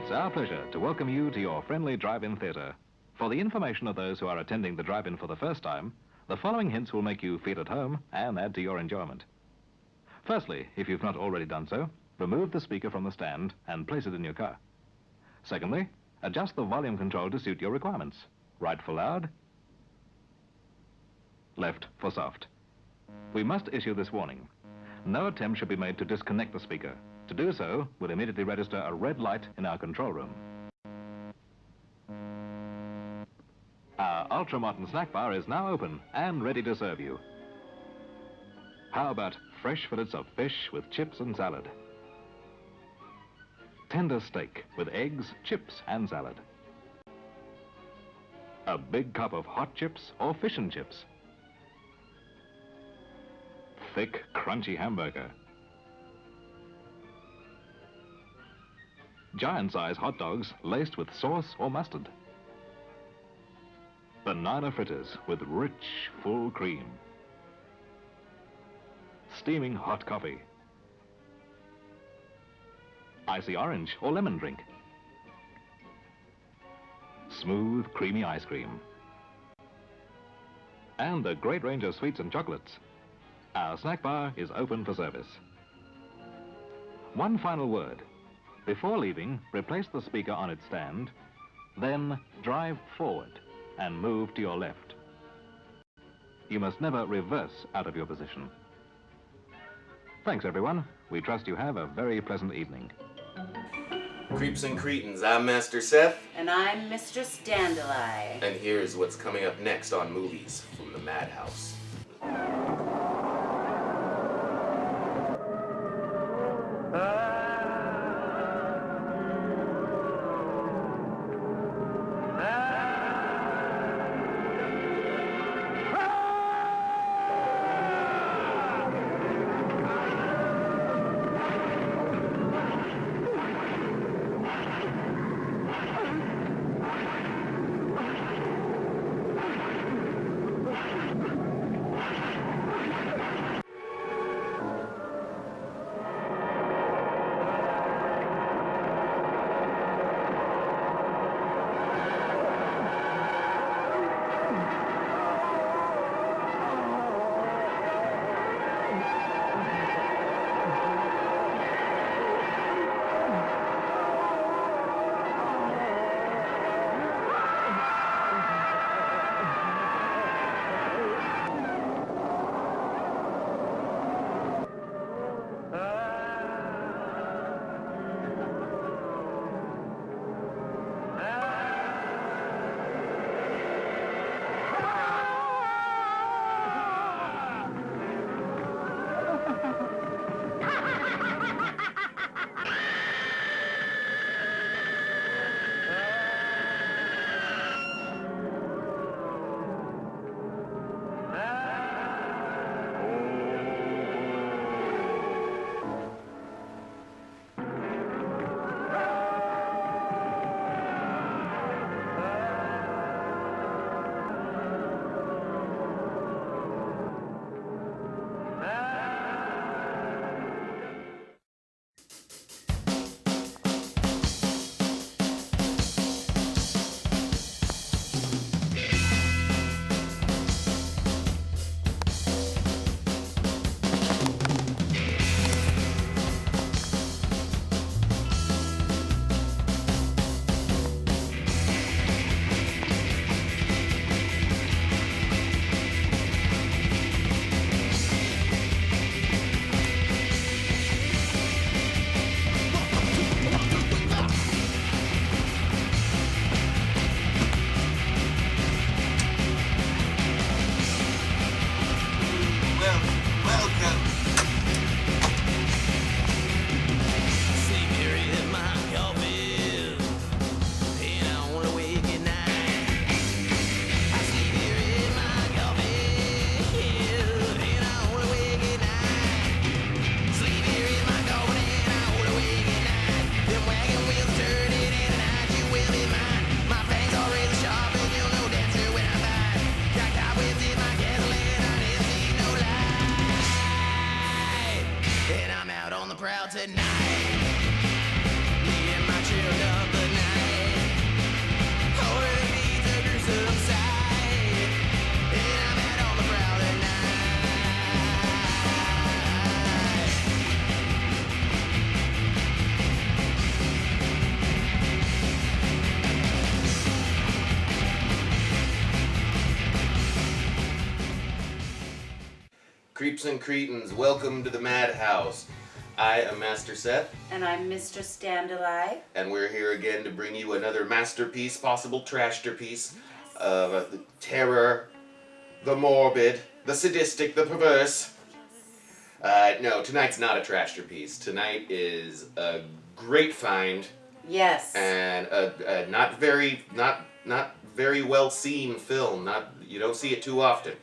It's our pleasure to welcome you to your friendly drive-in theatre. For the information of those who are attending the drive-in for the first time, the following hints will make you feel at home and add to your enjoyment. Firstly, if you've not already done so, remove the speaker from the stand and place it in your car. Secondly, adjust the volume control to suit your requirements. Right for loud, left for soft. We must issue this warning. No attempt should be made to disconnect the speaker. To do so will immediately register a red light in our control room. Our ultra-modern snack bar is now open and ready to serve you. How about fresh fillets of fish with chips and salad? Tender steak with eggs, chips and salad. A big cup of hot chips or fish and chips. Thick, crunchy hamburger. Giant-size hot dogs laced with sauce or mustard. Banana fritters with rich, full cream. Steaming hot coffee. Icy orange or lemon drink. Smooth, creamy ice cream. And a great range of sweets and chocolates. Our snack bar is open for service. One final word. Before leaving, replace the speaker on its stand, then drive forward and move to your left. You must never reverse out of your position. Thanks, everyone. We trust you have a very pleasant evening. Creeps and Cretins, I'm Master Seth. And I'm Mistress Dandeli. And here's what's coming up next on Movies from the Madhouse. Tonight, me and my chilled up creeps and cretins, welcome to the Madhouse. I am Master Seth. And I'm Mistress Dandelion. And we're here again to bring you another masterpiece, possible trashterpiece of the terror, the morbid, the sadistic, the perverse. No, tonight's not a trashterpiece. Tonight is a great find. Yes. And a not very well seen film. You don't see it too often.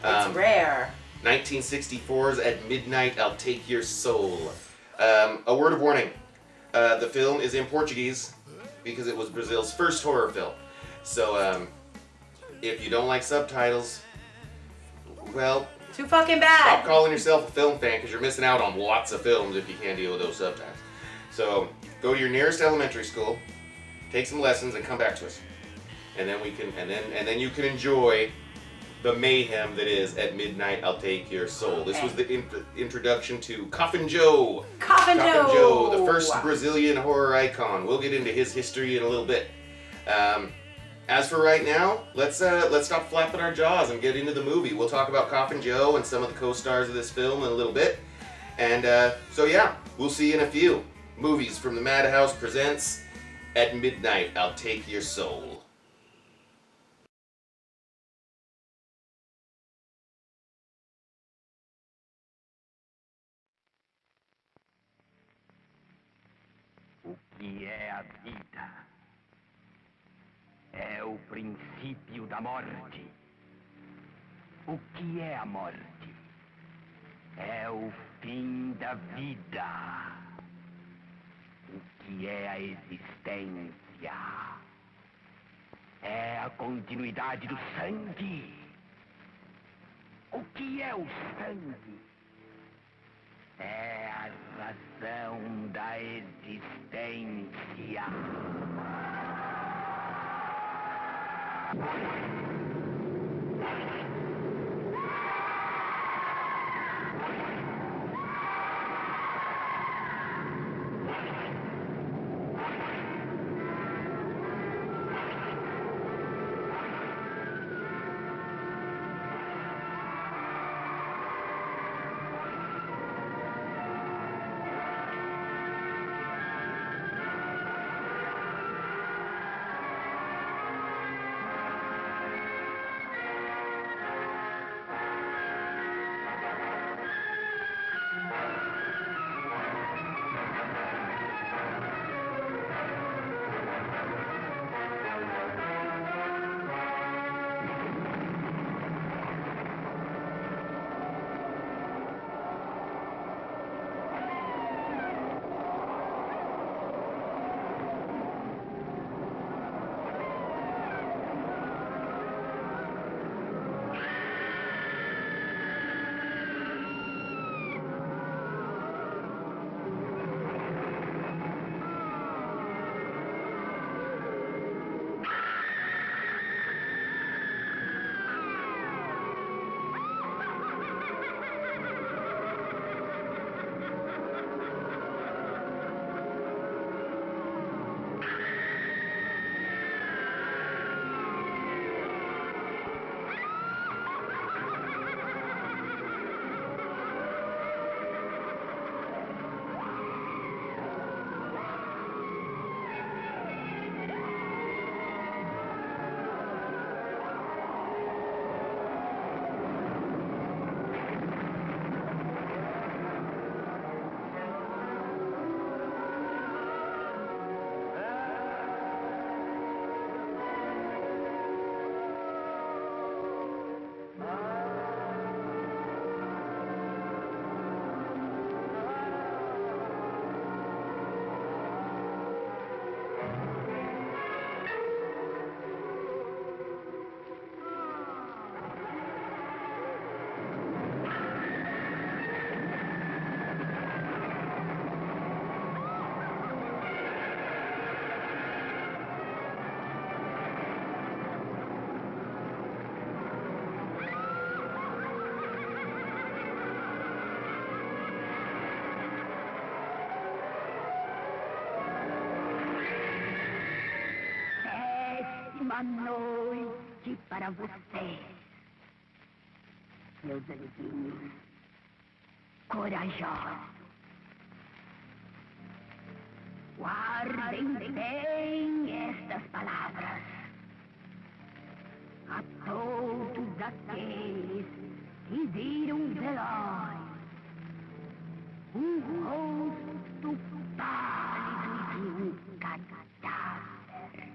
It's rare. 1964's At Midnight, I'll Take Your Soul. A word of warning. The film is in Portuguese because it was Brazil's first horror film. So, if you don't like subtitles, well... Too fucking bad! Stop calling yourself a film fan because you're missing out on lots of films if you can't deal with those subtitles. So, go to your nearest elementary school, take some lessons, and come back to us. And then then you can enjoy the mayhem that is At Midnight, I'll Take Your Soul. This was the introduction to Coffin Joe. Coffin Joe! The first Brazilian horror icon. We'll get into his history in a little bit. As for right now, let's stop flapping our jaws and get into the movie. We'll talk about Coffin Joe and some of the co-stars of this film in a little bit. And so yeah, we'll see you in a few. Movies from the Madhouse presents At Midnight, I'll Take Your Soul. O que é a vida? É o princípio da morte. O que é a morte? É o fim da vida. O que é a existência? É a continuidade do sangue. O que é o sangue? É a razão da existência. Uma noite para você, meus amiguinhos. corajosos. Guardem bem estas palavras. A todos aqueles que viram velório, rosto pálido de cadáver.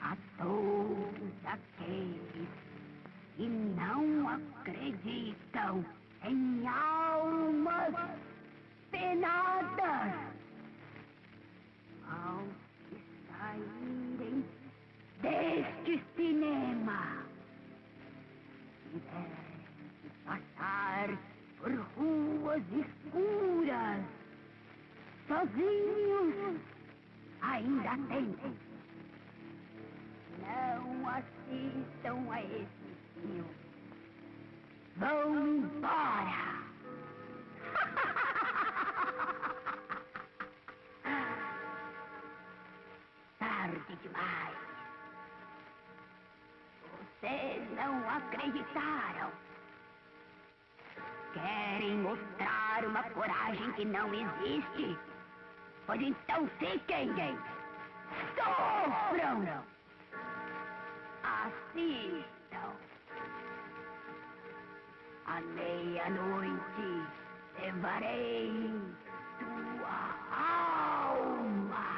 A todos aqueles que não acreditam em almas penadas, ao que saírem deste cinema, tiverem que passar por ruas escuras, sozinhos, ainda tempo. Não assistam a esse filme. Vão embora! Tarde demais. Vocês não acreditaram. Querem mostrar uma coragem que não existe? Pois então fiquem! Sofram! Assistam! À meia-noite levarei tua alma!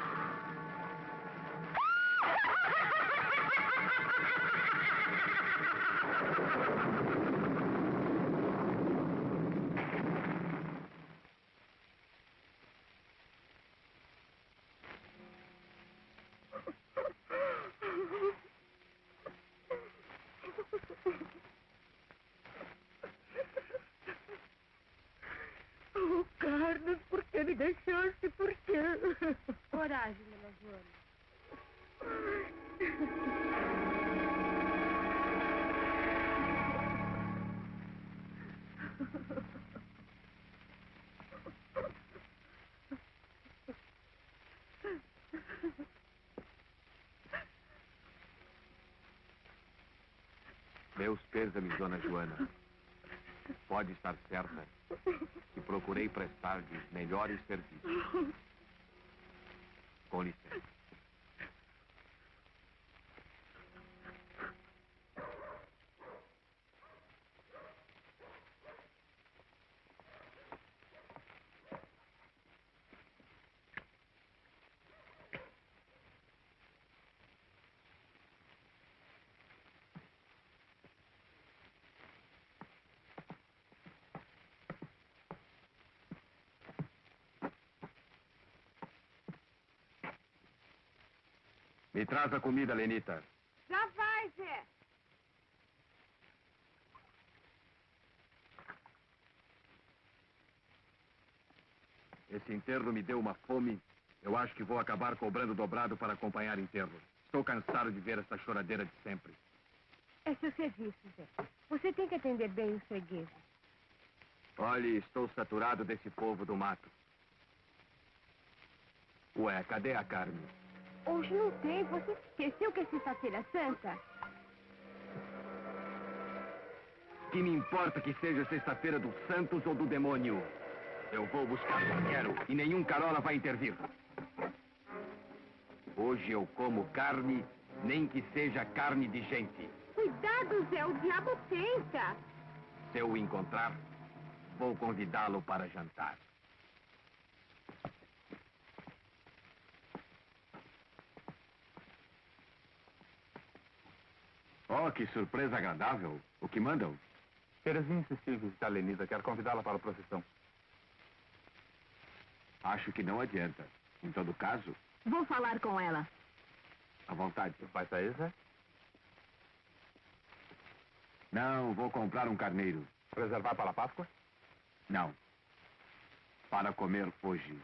Oh, Carlos, por que me deixaste? Por quê? Coragem, dona Joana. Meus pêsames, dona Joana. Pode estar certa que procurei prestar-lhe os melhores serviços. Com licença. Me traz a comida, Lenita. Já vai, Zé. Esse enterro me deu uma fome. Eu acho que vou acabar cobrando dobrado para acompanhar enterro. Estou cansado de ver essa choradeira de sempre. É seu serviço, Zé. Você tem que atender bem os fregueses. Olhe, estou saturado desse povo do mato. Ué, cadê a carne? Hoje não tem. Você esqueceu que é sexta-feira santa? Que me importa que seja sexta-feira dos santos ou do demônio? Eu vou buscar o que quero e nenhum carola vai intervir. Hoje eu como carne, nem que seja carne de gente. Cuidado, Zé. O diabo tenta. Se eu o encontrar, vou convidá-lo para jantar. Oh, que surpresa agradável. O que mandam? Terezinha insistiu em visitar Lenisa. Quero convidá-la para a procissão. Acho que não adianta. Em todo caso, Vou falar com ela. à vontade. Vai sair, Zé? Não, vou comprar um carneiro. Reservar para a Páscoa? Não. Para comer hoje.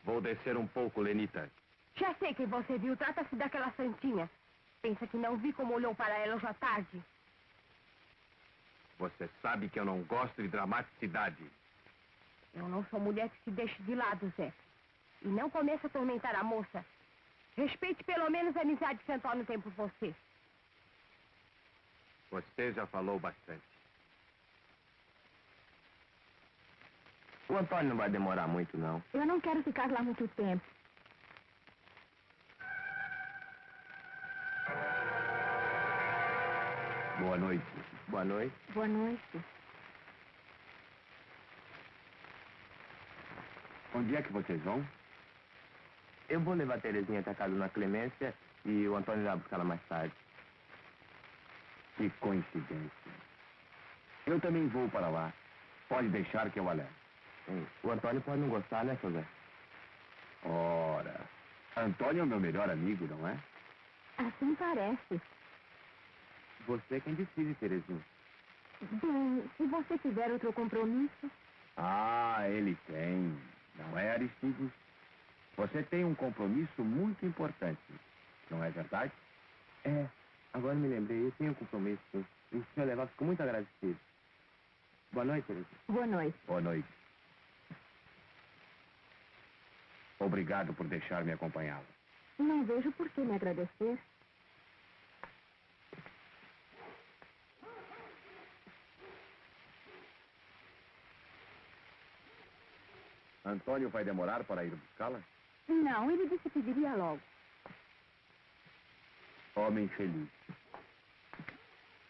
Vou descer um pouco, Lenita. Já sei quem você viu. Trata-se daquela santinha. Pensa que não vi como olhou para ela hoje à tarde? Você sabe que eu não gosto de dramaticidade. Eu não sou mulher que se deixe de lado, Zé. E não comece a atormentar a moça. Respeite pelo menos a amizade que Antônio tem por você. Você já falou bastante. O Antônio não vai demorar muito, não. Eu não quero ficar lá muito tempo. Boa noite. Boa noite. Boa noite. Onde é que vocês vão? Eu vou levar a Terezinha até a casa da Clemência e o Antônio vai buscar ela mais tarde. Que coincidência. Eu também vou para lá. Pode deixar que eu a levo. O Antônio pode não gostar, né, seu Zé? Ora, Antônio é o meu melhor amigo, não é? Assim parece. Você é quem decide, Terezinha. Bem, se você tiver outro compromisso... Ah, ele tem. Não é, Aristides? Você tem um compromisso muito importante, não é verdade? É, agora me lembrei, eu tenho um compromisso. E se o senhor levar, fico muito agradecido. Boa noite, Terezinha. Boa noite. Boa noite. Obrigado por deixar-me acompanhá-la. Não vejo por que me agradecer. Antônio vai demorar para ir buscá-la? Não, ele disse que viria logo. Homem feliz.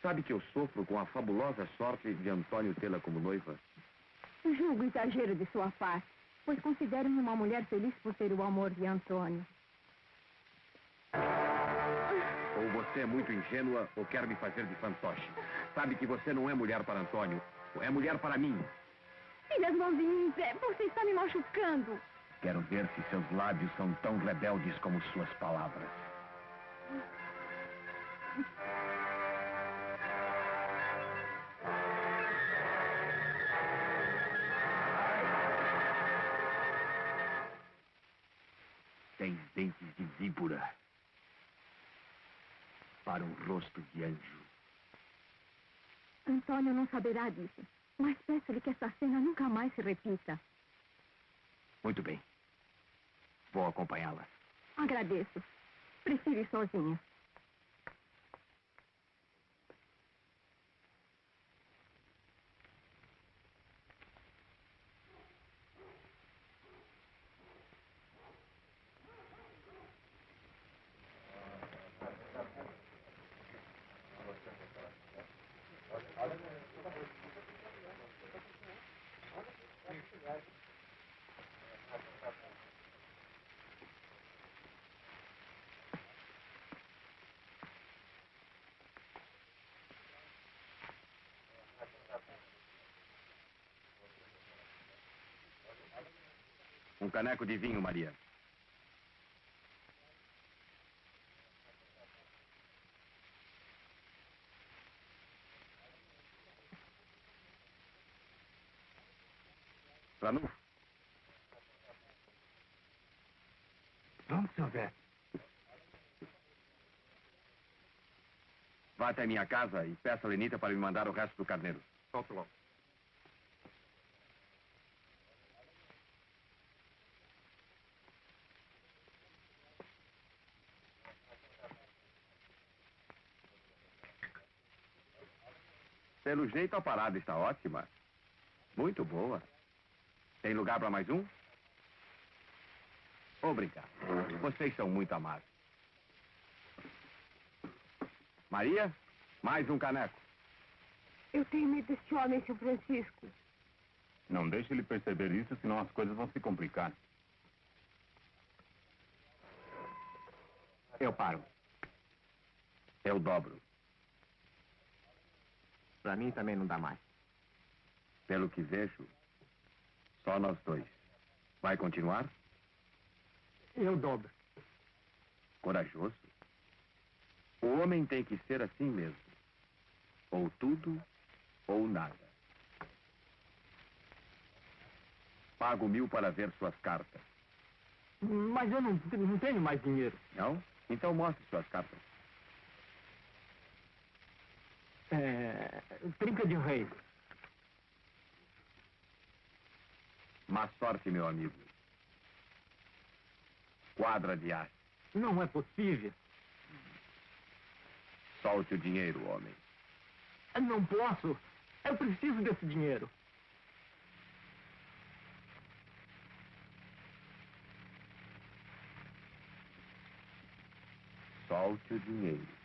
Sabe que eu sofro com a fabulosa sorte de Antônio tê-la como noiva? Julgo exagero de sua parte, pois considero-me uma mulher feliz por ter o amor de Antônio. Ou você é muito ingênua ou quer me fazer de fantoche. Sabe que você não é mulher para Antônio, é mulher para mim. Tire as mãos de mim, Zé. Você está me machucando. Quero ver se seus lábios são tão rebeldes como suas palavras. Tens dentes de víbora para um rosto de anjo. Antônio não saberá disso, mas peço-lhe que essa cena nunca mais se repita. Muito bem. Vou acompanhá-la. Agradeço. Prefiro ir sozinha. Um caneco de vinho, Maria. Ranulfo. Vamos, seu Zé. Vá até minha casa e peça a Lenita para me mandar o resto do carneiro. Volto logo. Pelo jeito, a parada está ótima. Muito boa. Tem lugar para mais um? Obrigado. Vocês são muito amáveis. Maria, mais um caneco. Eu tenho medo deste homem, seu Francisco. Não deixe ele perceber isso, senão as coisas vão se complicar. Eu paro. Eu dobro. Pra mim também não dá mais. Pelo que vejo, só nós dois. Vai continuar? Eu dobro. Corajoso. O homem tem que ser assim mesmo. Ou tudo, ou nada. Pago 1.000 para ver suas cartas. Mas eu não tenho mais dinheiro. Não? Então mostre suas cartas. Trinca de reis. Má sorte, meu amigo. Quadra de as. Não é possível. Solte o dinheiro, homem. Não posso. Eu preciso desse dinheiro. Solte o dinheiro.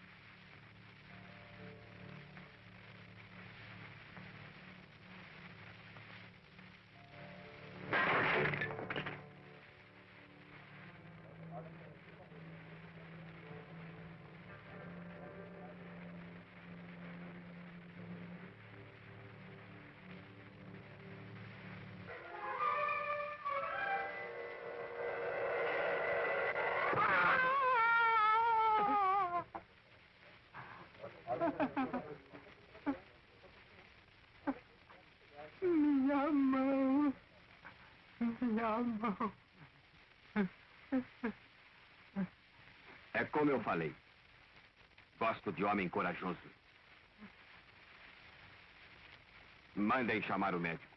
Minha mão. Minha mão. É como eu falei. Gosto de homem corajoso. Mandem chamar o médico.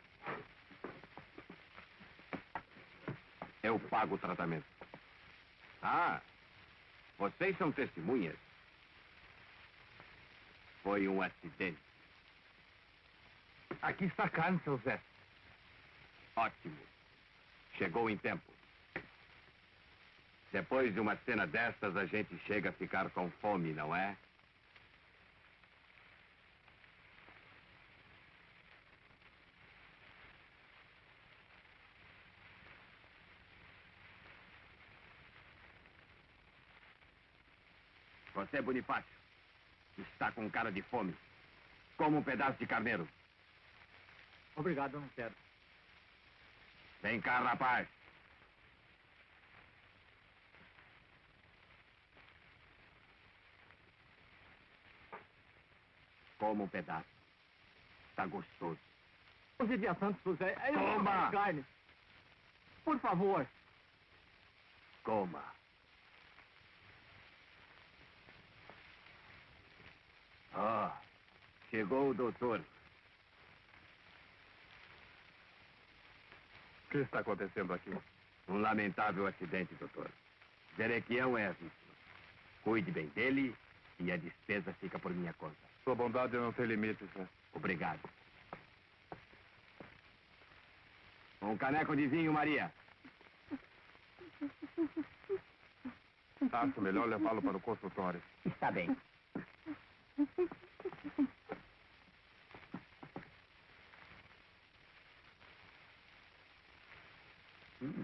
Eu pago o tratamento. Ah, vocês são testemunhas. Foi um acidente. Aqui está a carne, seu Zé. Ótimo. Chegou em tempo. Depois de uma cena dessas, a gente chega a ficar com fome, não é? Você, Bonifácio, está com cara de fome. Como um pedaço de carneiro. Obrigado, eu não quero. Vem cá, rapaz. Como um pedaço. Está gostoso. Hoje é dia santo, seu Zé. Eu não Toma! como carne. Por favor. Coma. Ah, chegou o doutor. O que está acontecendo aqui? Um lamentável acidente, doutor. Zerequião é a vítima. Cuide bem dele e a despesa fica por minha conta. Sua bondade não tem limites, né? Obrigado. Um caneco de vinho, Maria. Acho melhor levá-lo para o consultório. Está bem.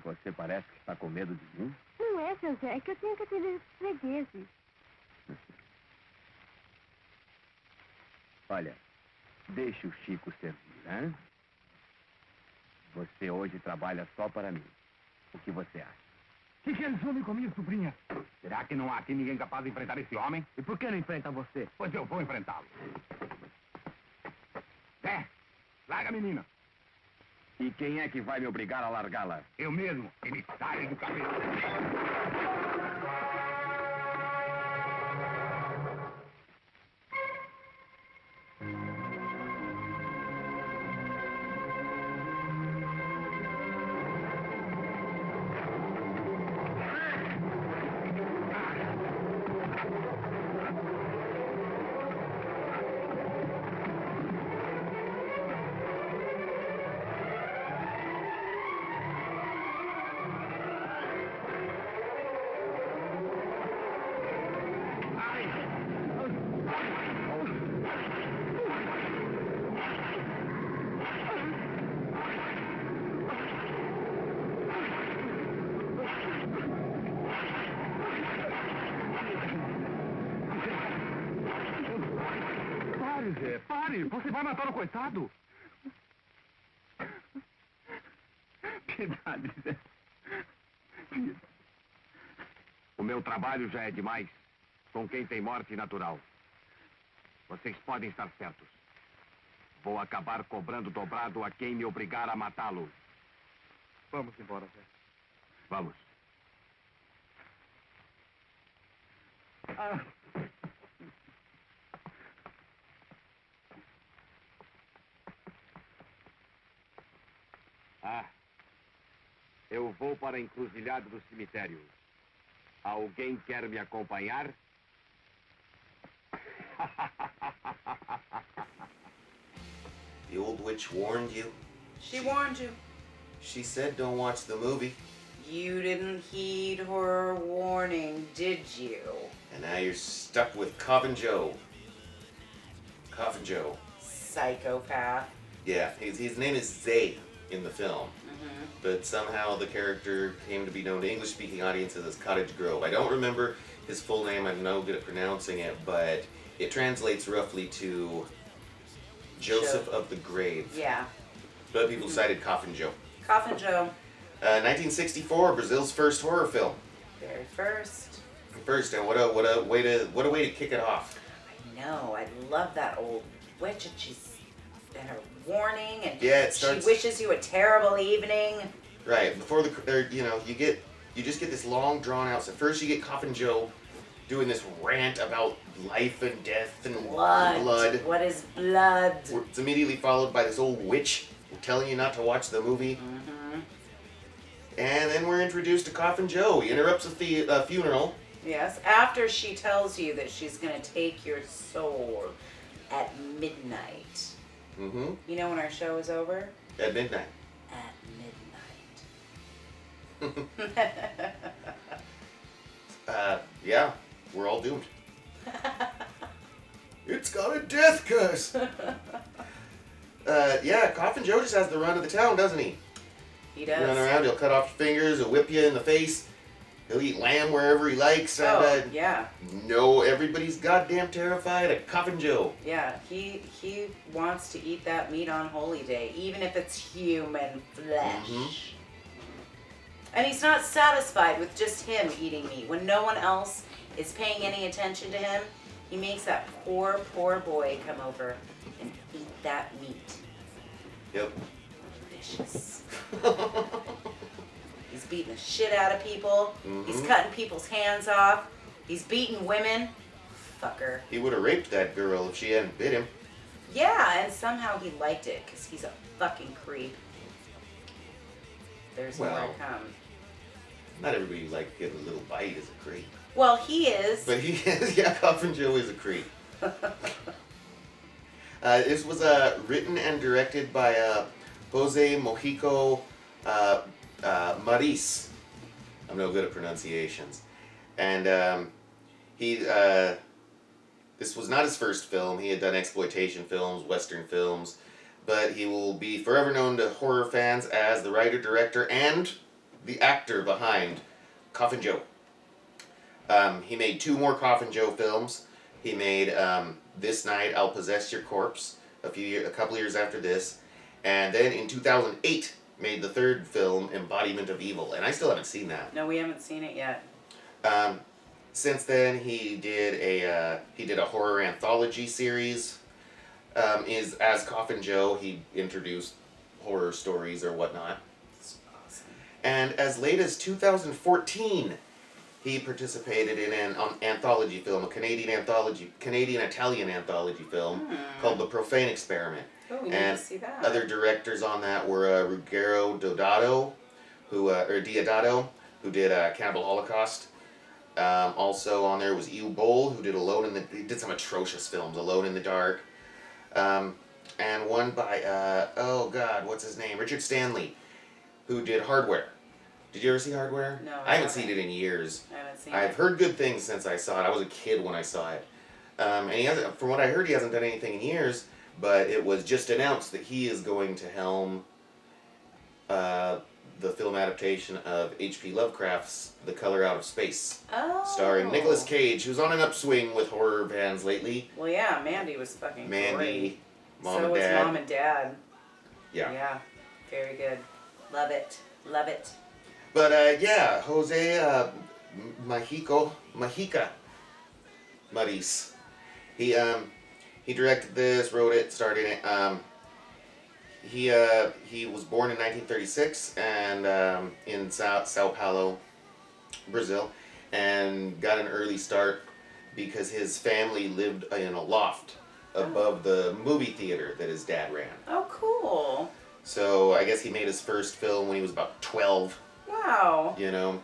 Você parece que está com medo de mim. Não é, seu Zé, é que eu tenho que atender os fregueses. Olha, deixe o Chico servir, hein? Você hoje trabalha só para mim. O que você acha? O que eles fazem comigo, sobrinha? Será que não há aqui ninguém capaz de enfrentar esse homem? E por que não enfrenta você? Pois eu vou enfrentá-lo. Zé, larga a menina. E quem é que vai me obrigar a largá-la? Eu mesmo, emissário do cabelo. Pare! Você vai matar o coitado! Piedade, Zé. Piedade. O meu trabalho já é demais com quem tem morte natural. Vocês podem estar certos. Vou acabar cobrando dobrado a quem me obrigar a matá-lo. Vamos embora, Zé. Vamos. Eu vou para a encruzilhada do cemitério. Alguém quer me acompanhar? The old witch warned you. She warned you. She said don't watch the movie. You didn't heed her warning, did you? And now you're stuck with Coffin Joe. Coffin Joe. Psychopath. Yeah, his name is Zay in the film. But somehow the character came to be known to English-speaking audiences as Cottage Grove. I don't remember his full name. I'm no good at pronouncing it, but it translates roughly to Joseph of the Grave. Yeah. But people cited Coffin Joe. Coffin Joe. 1964, Brazil's first horror film. Very first. First, and what a way to kick it off. I know. I love that old witch, and her warning, and Yeah, it starts- she wishes you a terrible evening. Right before you just get this long drawn out. So first you get Coffin Joe doing this rant about life and death and blood. What is blood? It's immediately followed by this old witch telling you not to watch the movie. And then we're introduced to Coffin Joe. He interrupts a funeral. Yes, after she tells you that she's going to take your soul at midnight. You know when our show is over? At midnight. At midnight. Yeah, we're all doomed. It's got a death curse. Yeah, Coffin Joe just has the run of the town, doesn't he? He does. Run around, he'll cut off your fingers, he'll whip you in the face, he'll eat lamb wherever he likes. Oh, yeah. No, everybody's goddamn terrified of Coffin Joe. Yeah, he wants to eat that meat on Holy Day, even if it's human flesh. And he's not satisfied with just him eating meat. When no one else is paying any attention to him, he makes that poor, poor boy come over and eat that meat. Yep. Delicious. He's beating the shit out of people. He's cutting people's hands off. He's beating women. Fucker. He would have raped that girl if she hadn't bit him. Yeah, and somehow he liked it because he's a fucking creep. There's more to come. Not everybody who likes getting a little bite is a creep. Well, he is. But he is, yeah, Coffin Joe is a creep. This was written and directed by Jose Mojico Maris. I'm no good at pronunciations. And this was not his first film. He had done exploitation films, Western films, but he will be forever known to horror fans as the writer, director, and the actor behind Coffin Joe. He made 2 more Coffin Joe films. He made This Night I'll Possess Your Corpse a couple years after this, and then in 2008 made the 3rd film, Embodiment of Evil, and I still haven't seen that. No, we haven't seen it yet. Since then, he did a horror anthology series. As Coffin Joe, he introduced horror stories or whatnot. That's awesome. And as late as 2014, he participated in an anthology film, a Canadian-Italian anthology film called The Profane Experiment. Oh, we need And to see that. other directors on that were Ruggero Deodato, who did Cannibal Holocaust. Also on there was Ew Boll, who he did some atrocious films, Alone in the Dark. And one by, what's his name? Richard Stanley, who did Hardware. Did you ever see Hardware? No, I haven't seen it in years. I haven't seen I've it. heard good things since I saw it. I was a kid when I saw it. And he hasn't, from what I heard, he hasn't done anything in years, but it was just announced that he is going to helm the film adaptation of H.P. Lovecraft's The Color Out of Space, starring Nicolas Cage, who's on an upswing with horror fans lately. Well, yeah, Mandy was fucking Mandy, great. Mom so and is Dad. Mom and Dad. Yeah. Yeah. Very good. Love it. Love it. But yeah, Jose Majica Maris. He directed this, wrote it, starred in it. He was born in 1936 and in Sao Paulo, Brazil, and got an early start because his family lived in a loft above the movie theater that his dad ran. Oh, cool. So I guess he made his first film when he was about 12, Wow. you know,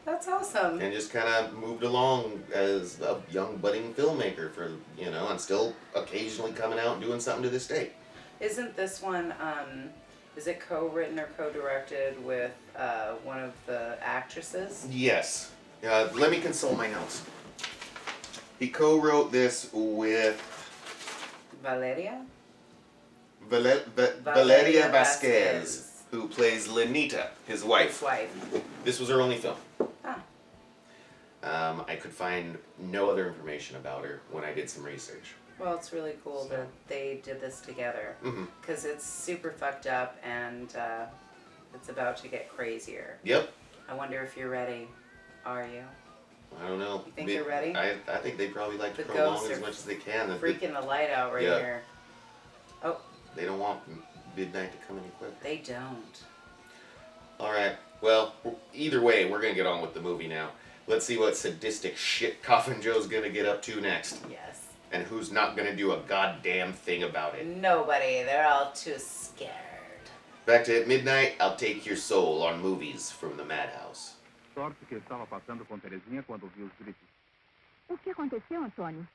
That's awesome. and just kind of moved along as a young budding filmmaker for, you know, and still occasionally coming out and doing something to this day. Isn't this one, is it co-written or co-directed with one of the actresses? Yes. Let me consult my notes. He co-wrote this with Valeria? Valeria Vasquez, who plays Lenita, his wife. His wife. This was her only film. Ah. I could find no other information about her when I did some research. Well, it's really cool that they did this together. Mhm. Because it's super fucked up and it's about to get crazier. Yep. I wonder if you're ready. Are you? I don't know. You think they're ready? I think they probably like to The prolong ghosts it as are much as they can. Freaking the light out right Yeah. here. Oh, They don't want midnight to come any quicker. they don't. All right. Well, either way, we're gonna get on with the movie now. Let's see what sadistic shit Coffin Joe's gonna get up to next, Yes. and who's not gonna do a goddamn thing about it. Nobody. They're all too scared. Back to At Midnight, I'll take your soul on movies from the Madhouse. Sorte que estava passando com Terezinha quando ouviu os gritos. O que aconteceu, Antônio?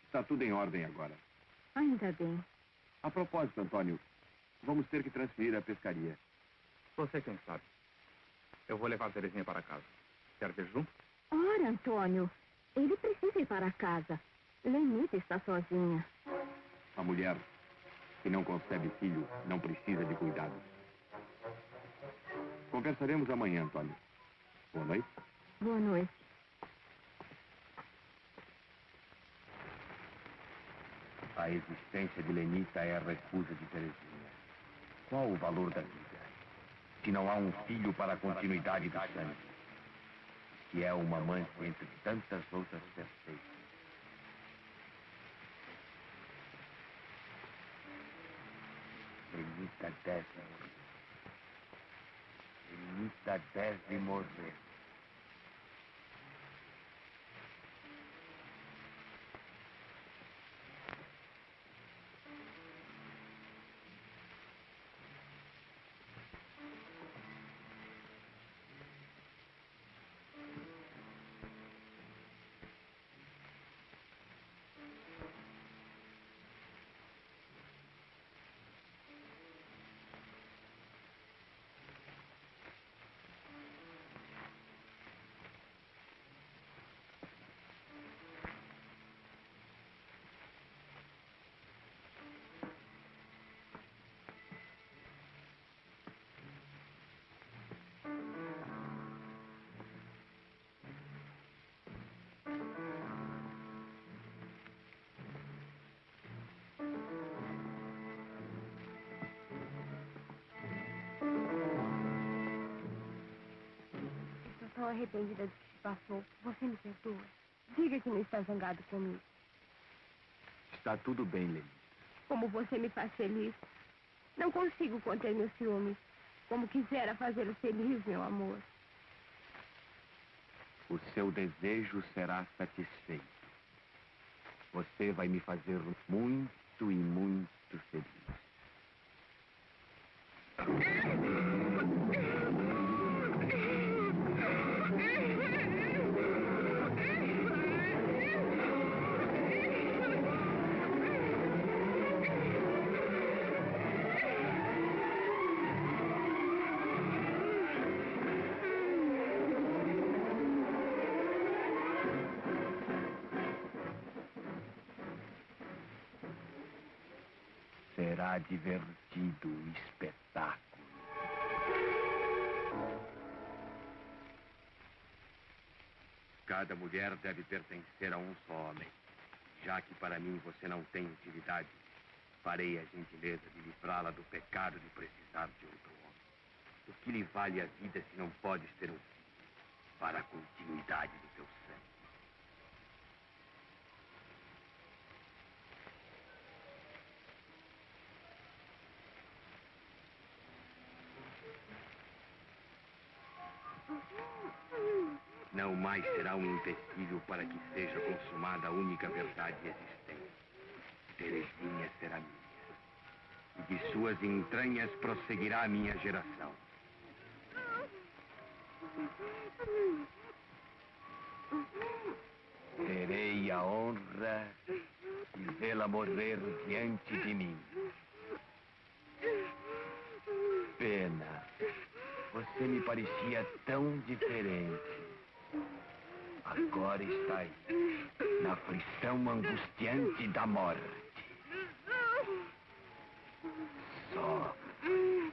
Está tudo em ordem agora. Ainda bem. A propósito, Antônio, vamos ter que transferir a pescaria. Você quem sabe. Eu vou levar Terezinha para casa. Quer ver junto? Ora, Antônio, ele precisa ir para casa. Lenita está sozinha. A mulher que não concebe filho não precisa de cuidados. Conversaremos amanhã, Antônio. Boa noite. Boa noite. A existência de Lenita é a recusa de Terezinha. Qual o valor da vida? Se não há um filho para a continuidade do sangue. Que é uma amante entre tantas outras perfeitas. Lenita deve morrer. Lenita deve morrer. Estou tão arrependida do que se passou. Você me perdoa? Diga que não está zangado comigo. Está tudo bem, Lenita. Como você me faz feliz. Não consigo conter meu ciúme. Como quisera fazê-lo feliz, meu amor. O seu desejo será satisfeito. Você vai me fazer muito e muito feliz. Será divertido o espetáculo. Cada mulher deve pertencer a um só homem. Já que para mim você não tem utilidade, farei a gentileza de livrá-la do pecado de precisar de outro homem. O que lhe vale a vida se não podes ter um filho para a continuidade do teu sangue? Não mais será um empecilho para que seja consumada a única verdade existente. Terezinha será minha. E de suas entranhas prosseguirá a minha geração. Terei a honra de vê-la morrer diante de mim. Pena. Você me parecia tão diferente. Agora está aí, na aflição angustiante da morte. Sofre,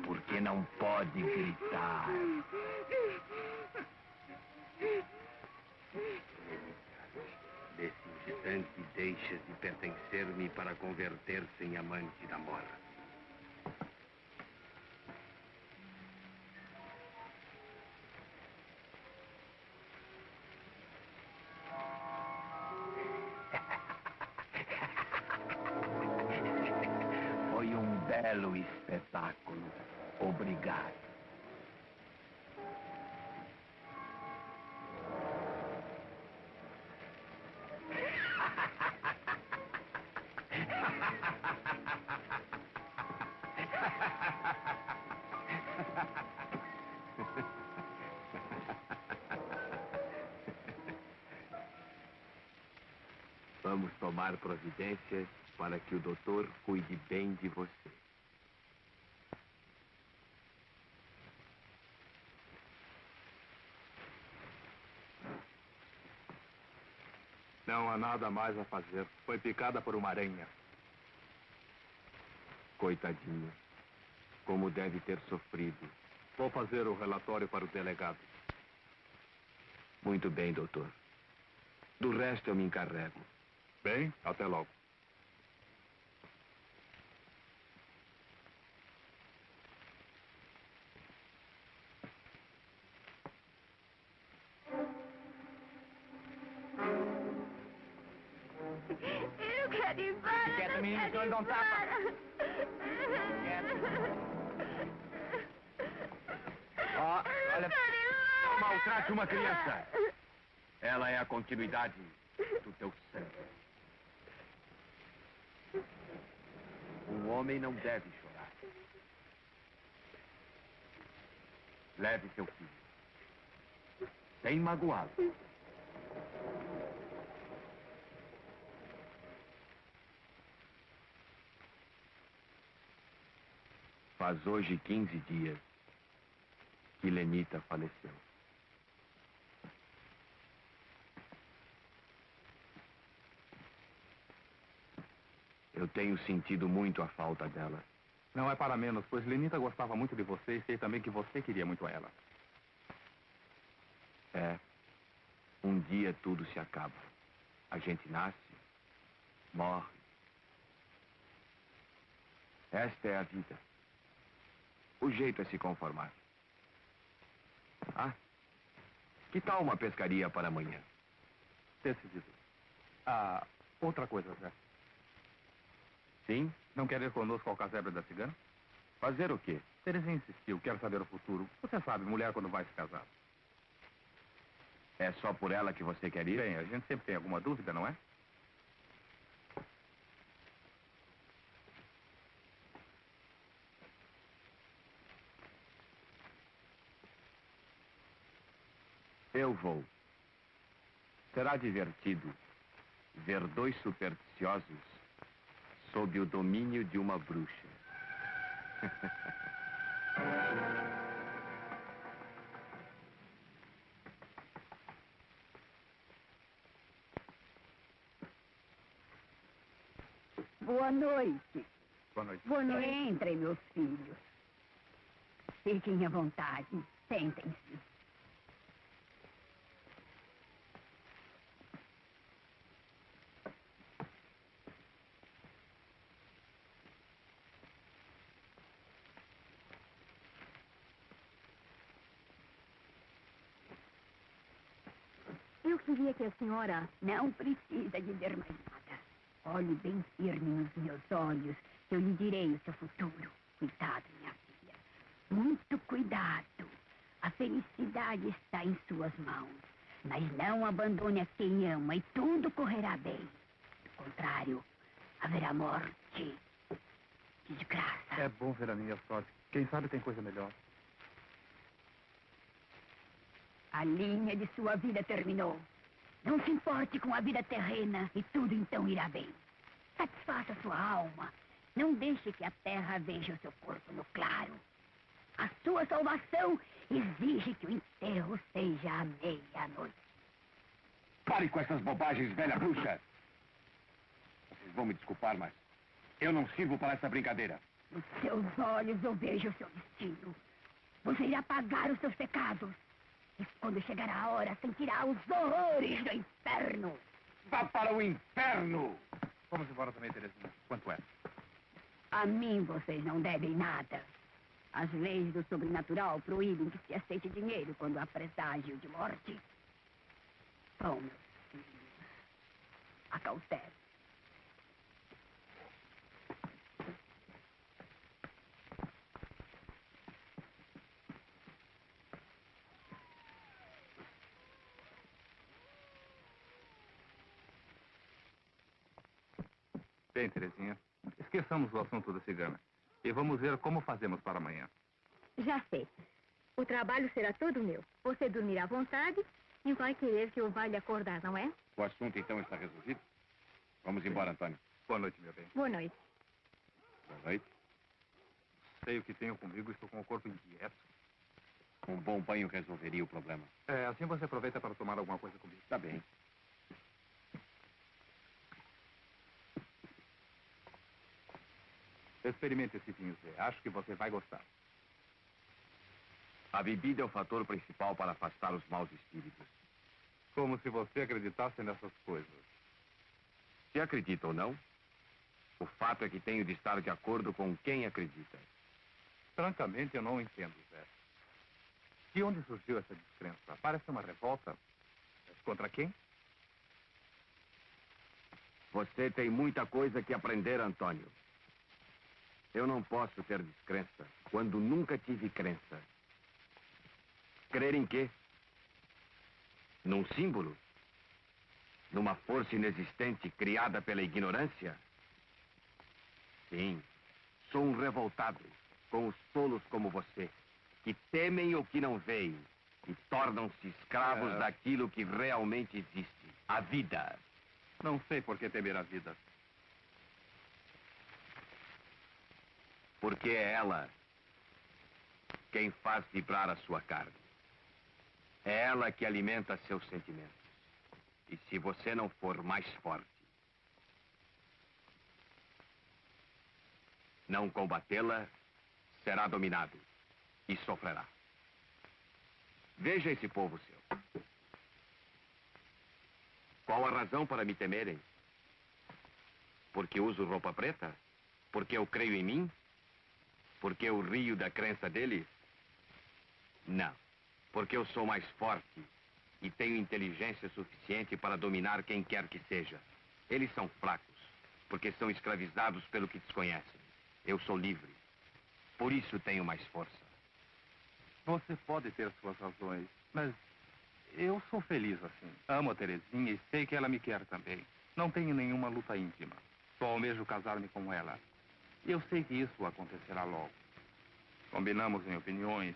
porque não pode gritar. Nesse instante, deixas de pertencer-me para converter-se em amante da morte. Foi um belo espetáculo. Obrigado. Vamos tomar providências para que o doutor cuide bem de você. Não há nada mais a fazer. Foi picada por uma aranha. Coitadinha. Como deve ter sofrido. Vou fazer o relatório para o delegado. Muito bem, doutor. Do resto eu me encarrego. Bem, até logo. Eu quero ir embora. Quieta, menino, senão ele dá um tapa. Ó, olha, não maltrate uma criança. Ela é a continuidade do teu sangue. Um homem não deve chorar. Leve seu filho, sem magoá-lo. Faz hoje 15 dias que Lenita faleceu. Eu tenho sentido muito a falta dela. Não é para menos, pois Lenita gostava muito de você e sei também que você queria muito ela. É. Um dia tudo se acaba. A gente nasce, morre. Esta é a vida. O jeito é se conformar. Ah, que tal uma pescaria para amanhã? Decidido. Ah, outra coisa, Zé. Sim? Não quer ir conosco ao casebre da cigana? Fazer o quê? Terezinha insistiu, quer saber o futuro. Você sabe, mulher quando vai se casar. É só por ela que você quer ir? Bem, a gente sempre tem alguma dúvida, não é? Eu vou. Será divertido ver dois supersticiosos sob o domínio de uma bruxa. Boa noite. Boa noite. Boa noite. Entrem, meus filhos. Fiquem à vontade. Sentem-se. queria que a senhora... Não precisa dizer mais nada. Olhe bem firme nos meus olhos, que eu lhe direi o seu futuro. Cuidado, minha filha. Muito cuidado. A felicidade está em suas mãos. Mas não abandone a quem ama e tudo correrá bem. Do contrário, haverá morte. Desgraça. É bom ver a minha sorte. Quem sabe tem coisa melhor. A linha de sua vida terminou. Não se importe com a vida terrena e tudo então irá bem. Satisfaça sua alma. Não deixe que a terra veja o seu corpo no claro. A sua salvação exige que o enterro seja à meia-noite. Pare com essas bobagens, velha bruxa! Vocês vão me desculpar, mas eu não sirvo para essa brincadeira. Nos seus olhos eu vejo o seu destino. Você irá pagar os seus pecados. E quando chegar a hora, sentirá os horrores do inferno. Vá para o inferno! Vamos embora também, Terezinha. Quanto é? A mim vocês não devem nada. As leis do sobrenatural proíbem que se aceite dinheiro quando há presságio de morte. Bom, meus filhos, acautelem. Bem, Terezinha, esqueçamos o assunto da cigana. E vamos ver como fazemos para amanhã. Já sei. O trabalho será todo meu. Você dormirá à vontade e vai querer que eu vá lhe acordar, não é? O assunto, então, está resolvido? Vamos embora, Antônio. Boa noite, meu bem. Boa noite. Boa noite. Sei o que tenho comigo e estou com o corpo inquieto. Um bom banho resolveria o problema. É, assim você aproveita para tomar alguma coisa comigo. Tá bem. Experimente esse vinho, Zé. Acho que você vai gostar. A bebida é o fator principal para afastar os maus espíritos. Como se você acreditasse nessas coisas. Se acredita ou não, o fato é que tenho de estar de acordo com quem acredita. Francamente, eu não entendo, Zé. De onde surgiu essa descrença? Parece uma revolta. Mas contra quem? Você tem muita coisa que aprender, Antônio. Eu não posso ter descrença quando nunca tive crença. Crer em quê? Num símbolo? Numa força inexistente criada pela ignorância? Sim, sou um revoltado com os tolos como você, que temem o que não veem e tornam-se escravos daquilo que realmente existe, a vida. Não sei por que temer a vida. Porque é ela quem faz vibrar a sua carne. É ela que alimenta seus sentimentos. E se você não for mais forte, não combatê-la, será dominado e sofrerá. Veja esse povo seu. Qual a razão para me temerem? Porque uso roupa preta? Porque eu creio em mim? Porque eu rio da crença deles? Não. Porque eu sou mais forte e tenho inteligência suficiente para dominar quem quer que seja. Eles são fracos, porque são escravizados pelo que desconhecem. Eu sou livre. Por isso tenho mais força. Você pode ter suas razões, mas eu sou feliz assim. Amo a Terezinha e sei que ela me quer também. Não tenho nenhuma luta íntima. Só almejo casar-me com ela. Eu sei que isso acontecerá logo. Combinamos em opiniões.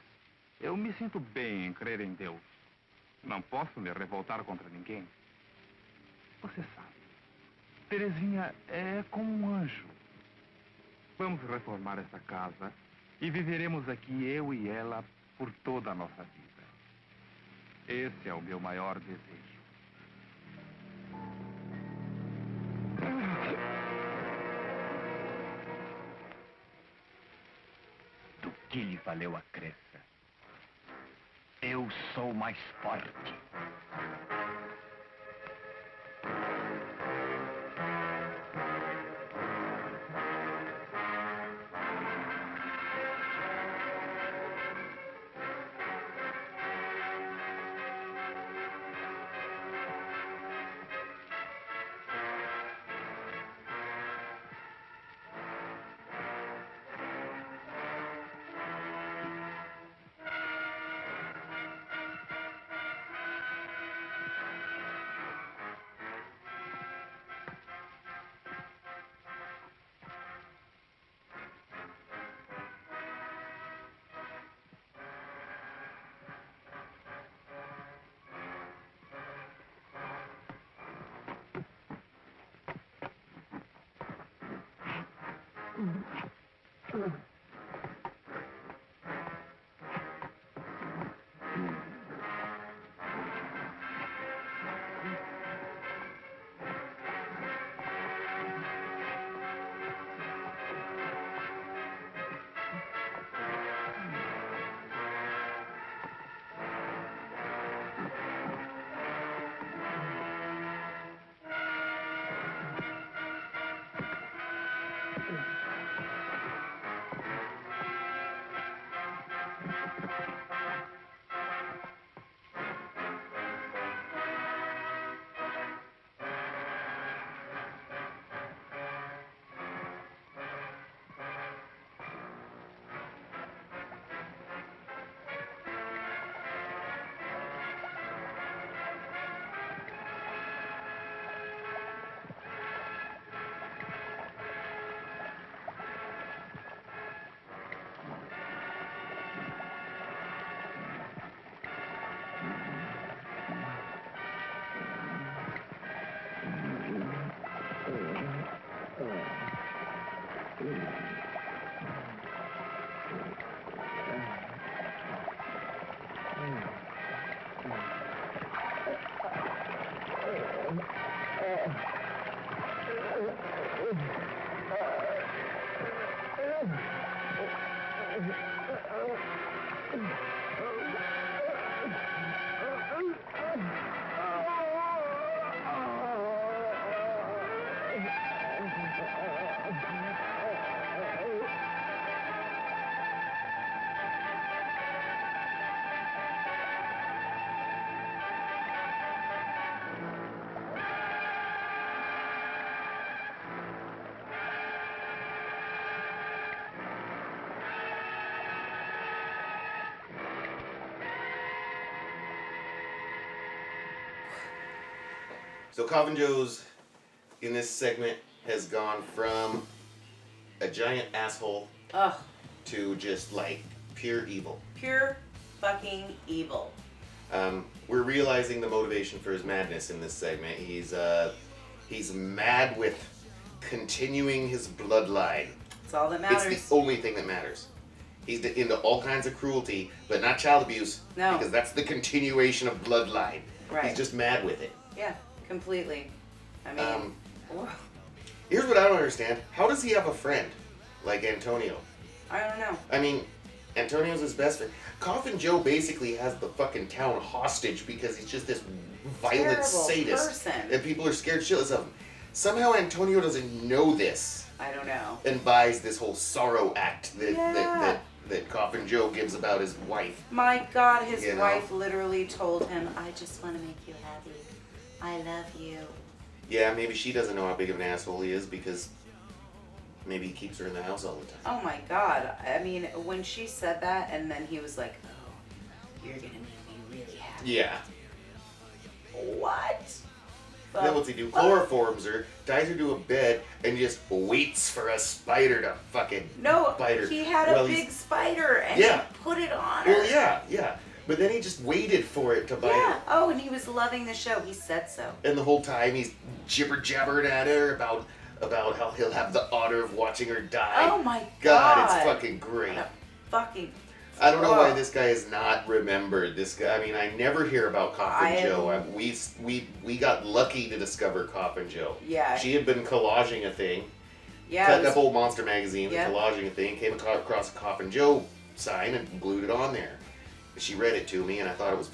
Eu me sinto bem em crer em Deus. Não posso me revoltar contra ninguém. Você sabe, Terezinha é como um anjo. Vamos reformar essa casa e viveremos aqui eu e ela por toda a nossa vida. Esse é o meu maior desejo. Do que lhe valeu a crença? Eu sou mais forte. So Coffin Joe's in this segment has gone from a giant asshole Ugh. to just like pure evil. Pure fucking evil. We're realizing the motivation for his madness in this segment. He's mad with continuing his bloodline. That's all that matters. It's the only thing that matters. He's into all kinds of cruelty, but not child abuse. No. Because that's the continuation of bloodline. Right. He's just mad with it. Yeah, completely. I mean, Here's what I don't understand. How does he have a friend like Antonio? I don't know. I mean, Antonio's his best friend. Coffin Joe basically has the fucking town hostage because he's just this violent Terrible sadist. person. And people are scared shitless of him. Somehow Antonio doesn't know this I don't know. and buys this whole sorrow act that Yeah. that Coffin Joe gives about his wife. My God, his You know? wife literally told him, I just want to make you happy. I love you. Yeah, maybe she doesn't know how big of an asshole he is because maybe he keeps her in the house all the time. Oh my God. I mean, when she said that and then he was like, oh, you're going to make me really happy. Yeah. What? Then what's he do? Chloroforms her, ties her to a bed, and just waits for a spider to fucking No, bite her. he had Well, a he's- big spider and Yeah. he put it on her. Well, yeah. But then he just waited for it to bite Yeah. her. Oh, and he was loving the show. He said so. And the whole time he's jibber jabbering at her about how he'll have the honor of watching her die. Oh my God, God. it's fucking great. What a fucking. I don't know why Ugh. this guy is not remembered. This guy, I mean, I never hear about Coffin I- Joe. We got lucky to discover Coffin Joe. Yeah. She had been collaging a thing, Yeah. it cutting was- up old Monster magazines, Yeah. and collaging a thing, came across a Coffin Joe sign and glued it on there. She read it to me, and I thought it was,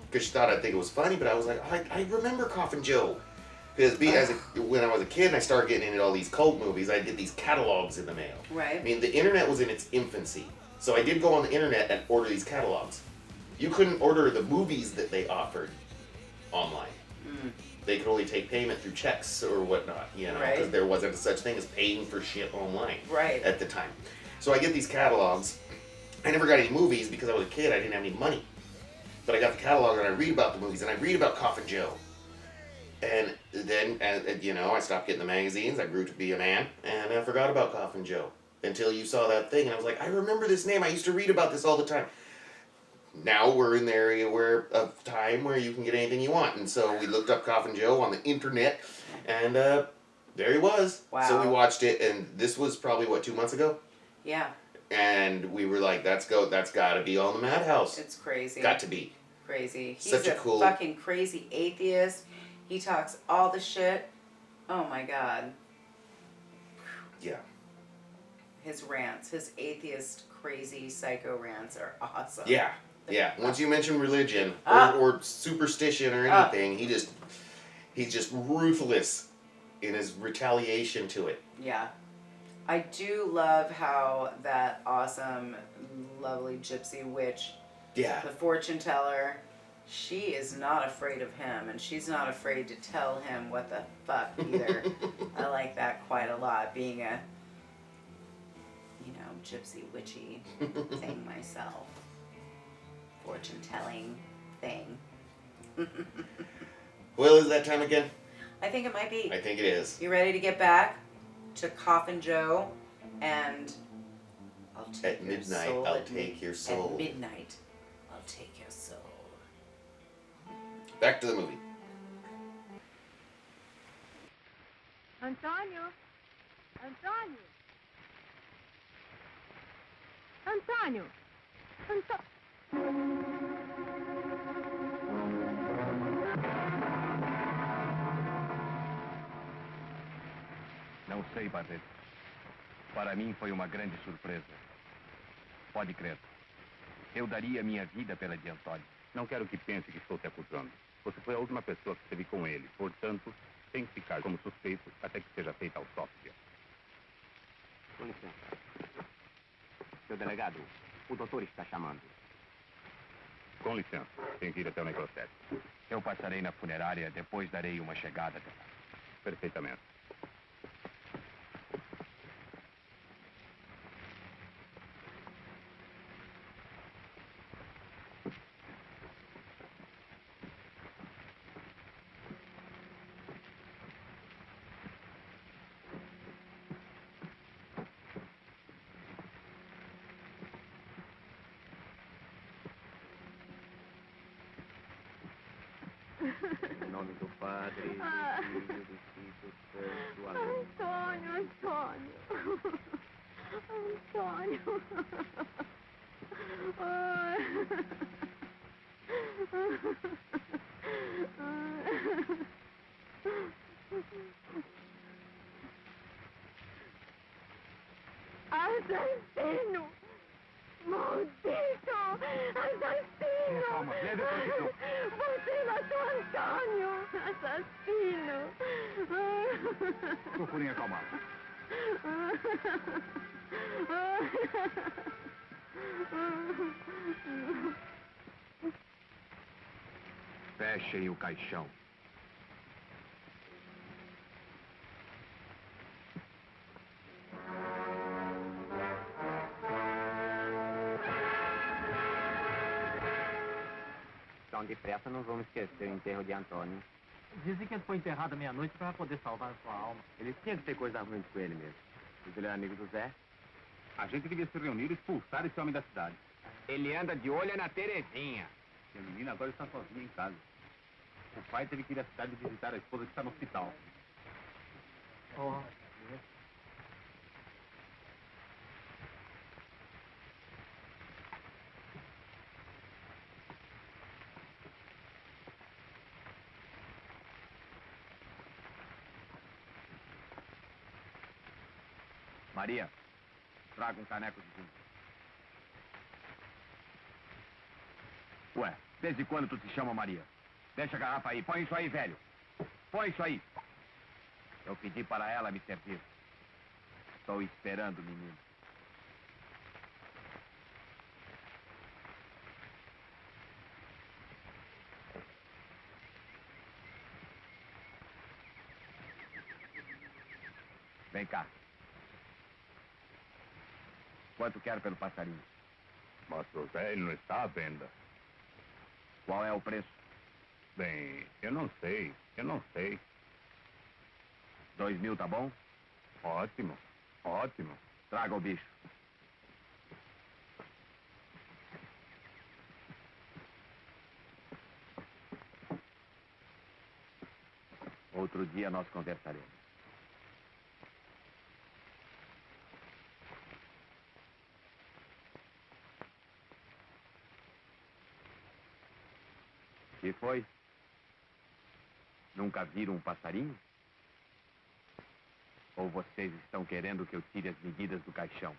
because she thought I'd think it was funny, but I was like, I remember Coffin Joe. Because when I was a kid and I started getting into all these cult movies, I'd get these catalogs in the mail. Right. I mean, the internet was in its infancy. So I did go on the internet and order these catalogs. You couldn't order the movies that they offered online. They could only take payment through checks or whatnot, you know, because Right. there wasn't such thing as paying for shit online Right. at the time. So I get these catalogs. I never got any movies because I was a kid. I didn't have any money. But I got the catalog and I read about the movies and I read about Coffin Joe. And then, you know, I stopped getting the magazines. I grew to be a man and I forgot about Coffin Joe. Until you saw that thing, and I was like, I remember this name. I used to read about this all the time. Now we're in the area of time where you can get anything you want, and so we looked up Coffin Joe on the internet, and there he was. Wow. So we watched it, and this was probably 2 months ago, Yeah. and we were like, that's got to be on the Madhouse. It's crazy. Got to be. Crazy. He's Such a a cool- fucking crazy atheist. He talks all the shit. Oh my God. Yeah. His rants, his atheist, crazy, psycho rants are awesome. Yeah. Yeah. Once you mention religion Ah. or superstition or Ah. anything, he's just ruthless in his retaliation to it. Yeah. I do love how that awesome, lovely gypsy witch, Yeah. the fortune teller, she is not afraid of him, and she's not afraid to tell him what the fuck either. I like that quite a lot, being a, you know, gypsy witchy thing myself. Fortune telling thing. Well, is that time again? I think it might be. I think it is. You ready to get back to Coffin Joe and I'll take At your midnight, soul I'll at take your soul. At midnight, I'll take your soul. Back to the movie. Antônio? Antônio? Antônio? Não sei, Padre. Para mim foi uma grande surpresa. Pode crer. Eu daria minha vida pela de Antônio. Não quero que pense que estou te acusando. Você foi a última pessoa que esteve com ele. Portanto, tem que ficar como suspeito até que seja feita a autópsia. Com licença. Seu delegado, o doutor está chamando. Com licença, tenho que ir até o necrotério. Eu passarei na funerária, depois darei uma chegada. Perfeitamente. Em nome do Padre, do Filho, do Espírito Santo. Amém. Antônio. Antônio. Assassino! Maldito! Assassino! Calma, leve para o hospital. Você matou Antônio! Assassino! Procurem acalmar. Fechem o caixão. Tão depressa não vamos esquecer o enterro de Antônio. Dizem que ele foi enterrado à meia-noite para poder salvar a sua alma. Ele tinha que ter coisa ruim com ele mesmo. Mas ele é amigo do Zé. A gente devia se reunir e expulsar esse homem da cidade. Ele anda de olho na Terezinha. E a menina agora está sozinha em casa. O pai teve que ir à cidade visitar a esposa que está no hospital. Oh. Maria, traga um caneco de vinho. Ué, desde quando tu te chama Maria? Deixa a garrafa aí, põe isso aí, velho. Põe isso aí. Eu pedi para ela me servir. Estou esperando, menino. Vem cá. Quanto quer pelo passarinho? Mas o Zé não está à venda. Qual é o preço? Bem, eu não sei. 2.000, tá bom? Ótimo. Traga o bicho. Outro dia nós conversaremos. Que foi? Nunca viram um passarinho? Ou vocês estão querendo que eu tire as medidas do caixão?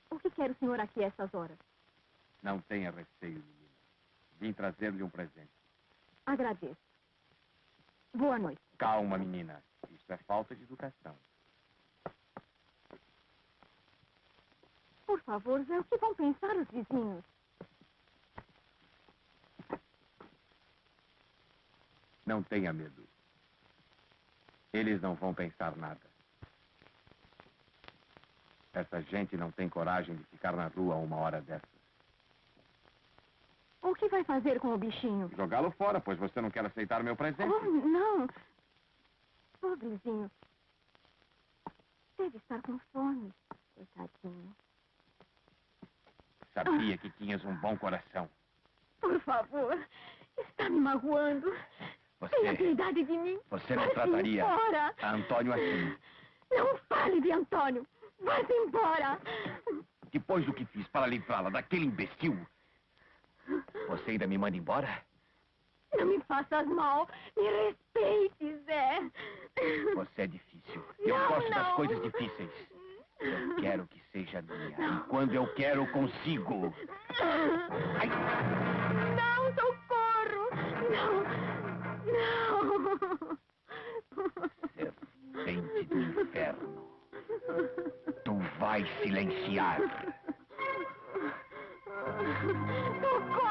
O que quer o senhor aqui a essas horas? Não tenha receio, menina. Vim trazer-lhe um presente. Agradeço. Boa noite. Calma, menina. Isso é falta de educação. Por favor, Zé, o que vão pensar os vizinhos? Não tenha medo. Eles não vão pensar nada. Essa gente não tem coragem de ficar na rua a uma hora dessas. O que vai fazer com o bichinho? Jogá-lo fora, pois você não quer aceitar meu presente. Oh, não. Pobrezinho. Deve estar com fome. Coitadinho. Sabia que tinhas um bom coração. Por favor. Está me magoando. Tenha piedade de mim. Você não Vá-se trataria embora. a Antônio assim. Não fale de Antônio. Vá-se embora. Depois do que fiz para livrá-la daquele imbecil, você ainda me manda embora? Não me faças mal. Me respeite, Zé. Você é difícil. Eu gosto das coisas difíceis. Eu quero que seja minha. E quando eu quero, consigo. Ai. Não, socorro. Não. Serpente do inferno. Tu vais silenciar. Socorro.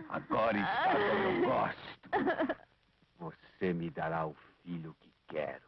Agora está como eu gosto. Você me dará o filho que quero.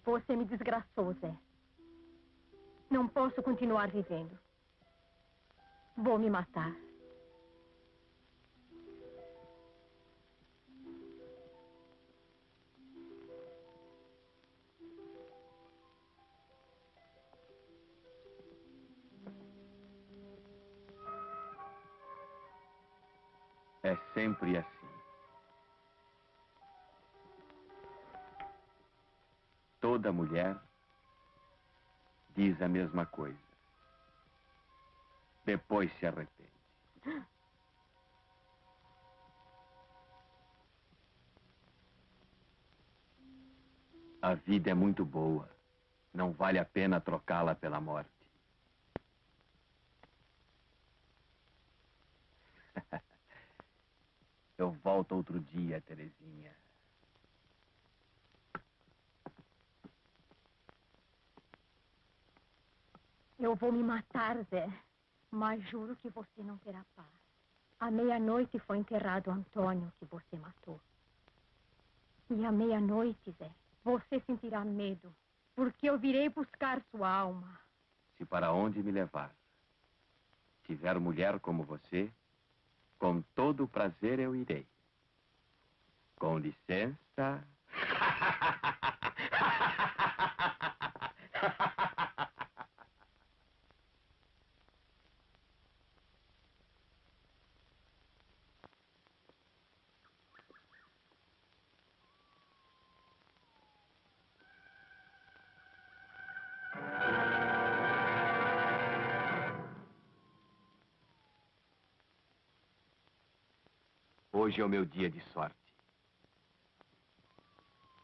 Você me desgraçou, Zé. Não posso continuar vivendo. Vou me matar. É sempre assim. Toda mulher diz a mesma coisa. Depois se arrepende. A vida é muito boa. Não vale a pena trocá-la pela morte. Eu volto outro dia, Terezinha. Eu vou me matar, Zé. Mas juro que você não terá paz. À meia-noite foi enterrado Antônio, que você matou. E à meia-noite, Zé, você sentirá medo, porque eu virei buscar sua alma. Se para onde me levar tiver mulher como você, com todo o prazer eu irei. Com licença. Hoje é o meu dia de sorte.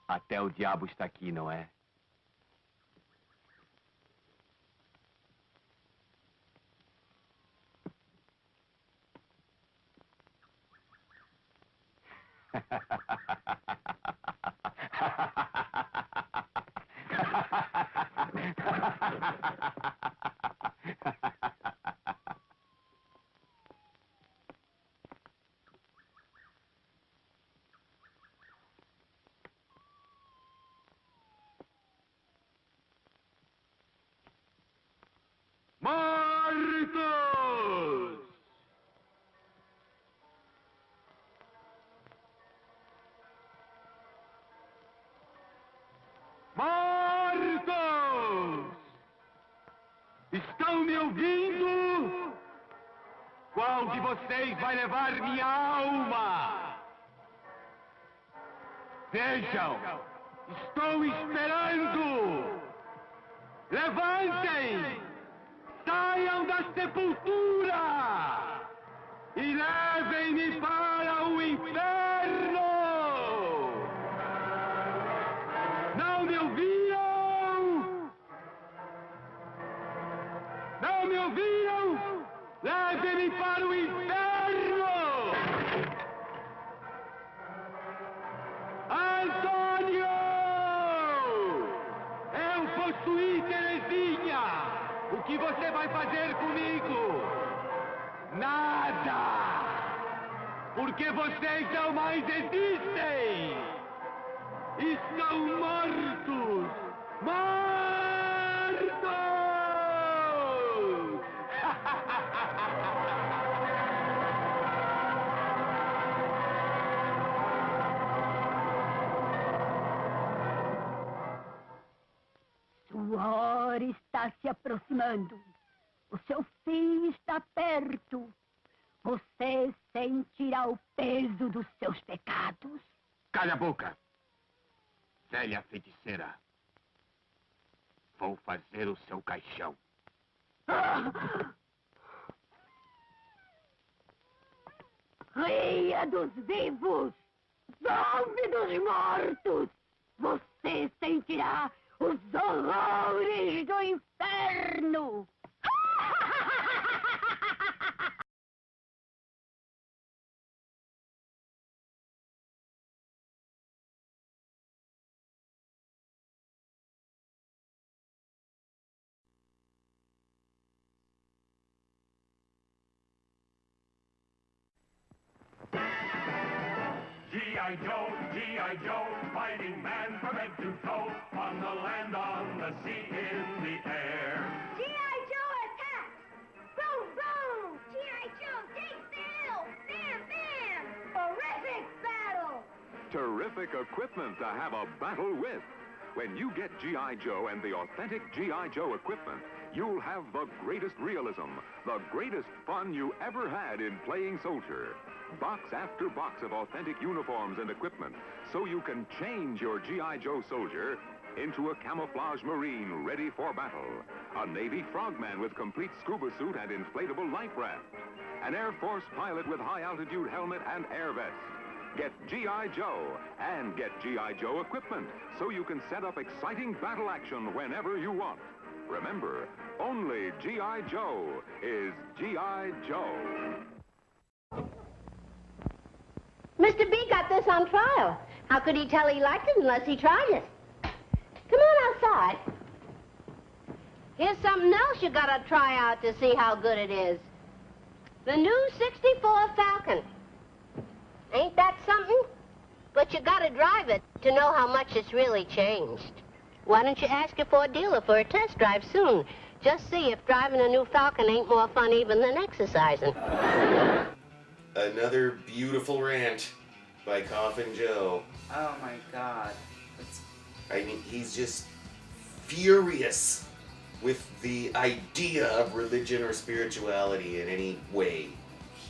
Até o diabo está aqui, não é? Mortos! Mortos! Estão me ouvindo? Qual de vocês vai levar minha alma? Vejam, estou esperando! Levantem! Saiam da sepultura! E levem-me para o inferno! Não me ouviram? Não me ouviram? Levem-me para o inferno! Antônio! Eu possuí Terezinha! O que você vai fazer comigo? Nada! Porque vocês não mais existem! Estão mortos! Mortos! aproximando. O seu fim está perto. Você sentirá o peso dos seus pecados. Calha a boca. Velha feiticeira. Vou fazer o seu caixão. Ria dos vivos! Zombe dos mortos! Você sentirá os horrores do inferno! G.I. Joe, G.I. Joe, fighting man from head to toe, on the land, on the sea, in the air. G.I. Joe attack! Boom, boom! G.I. Joe takes the hill! Bam, bam! Horrific battle! Terrific equipment to have a battle with. When you get G.I. Joe and the authentic G.I. Joe equipment, you'll have the greatest realism, the greatest fun you ever had in playing soldier. Box after box of authentic uniforms and equipment, so you can change your G.I. Joe soldier into a camouflage Marine ready for battle, a Navy frogman with complete scuba suit and inflatable life raft, an Air Force pilot with high-altitude helmet and air vest. Get G.I. Joe and get G.I. Joe equipment, so you can set up exciting battle action whenever you want. Remember, only G.I. Joe is G.I. Joe. Mr. B got this on trial. How could he tell he liked it unless he tried it? Come on outside. Here's something else you gotta try out to see how good it is. The new 64 Falcon. Ain't that something? But you gotta drive it to know how much it's really changed. Why don't you ask your Ford dealer for a test drive soon? Just see if driving a new Falcon ain't more fun even than exercising. Another beautiful rant by Coffin Joe. Oh my God. I mean, he's just furious with the idea of religion or spirituality in any way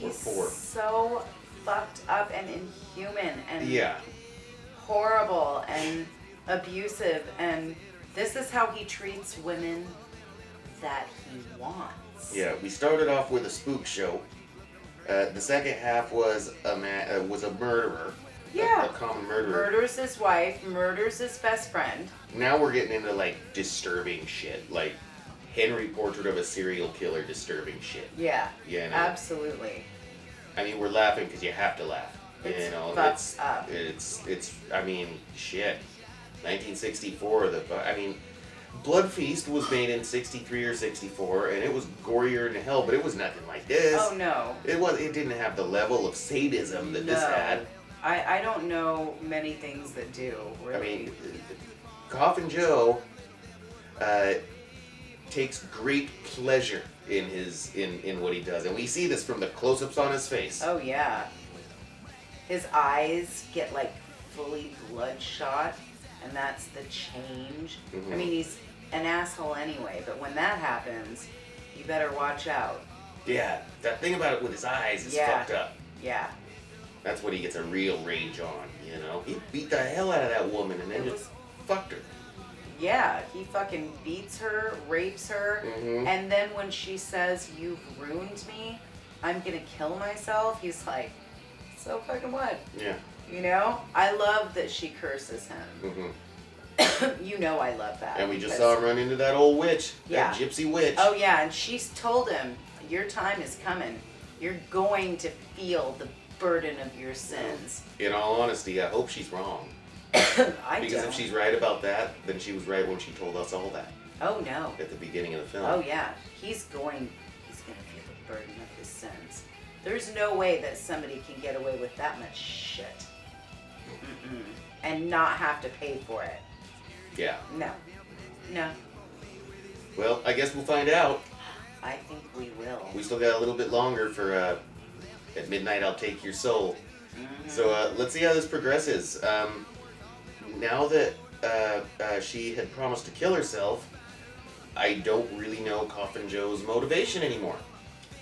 or He's form. so fucked up and inhuman and Yeah. horrible and abusive, and this is how he treats women that he wants. Yeah, we started off with a spook show. The second half was a murderer. Yeah. A common murderer. Murders his wife, murders his best friend. Now we're getting into like disturbing shit, like Henry Portrait of a Serial Killer disturbing shit. Yeah. You know? Absolutely. I mean, we're laughing because you have to laugh. It's you know, fucked up. It's. I mean, shit. 1964. Blood Feast was made in 63 or 64, and it was gorier than hell, but it was nothing like this. Oh no. It didn't have the level of sadism that this had. I don't know many things that do, really. I mean, Coffin Joe takes great pleasure in what he does, and we see this from the close-ups on his face. Oh yeah. His eyes get like fully bloodshot, and that's the change. Mm-hmm. I mean, he's an asshole anyway, but when that happens, you better watch out. Yeah, that thing about it with his eyes is Yeah. fucked up. Yeah. That's when he gets a real rage on, you know? He beat the hell out of that woman and then just fucked her. Yeah, he fucking beats her, rapes her, Mhm. and then when she says, "You've ruined me, I'm gonna kill myself," he's like, "So fucking what?" Yeah. You know? I love that she curses him. Mm-hmm. You know I love that. And we just because- saw him run into that old witch, Yeah. that gypsy witch. Oh yeah, and she's told him, "Your time is coming. You're going to feel the burden of your sins." In all honesty, I hope she's wrong. Because don't. if she's right about that, then she was right when she told us all that Oh no. at the beginning of the film. Oh yeah. He's gonna feel the burden of his sins. There's no way that somebody can get away with that much shit. Mm-mm. And not have to pay for it. Yeah. No. No. Well, I guess we'll find out. I think we will. We still got a little bit longer for At Midnight I'll Take Your Soul. Mm-hmm. So let's see how this progresses. Now that she had promised to kill herself, I don't really know Coffin Joe's motivation anymore.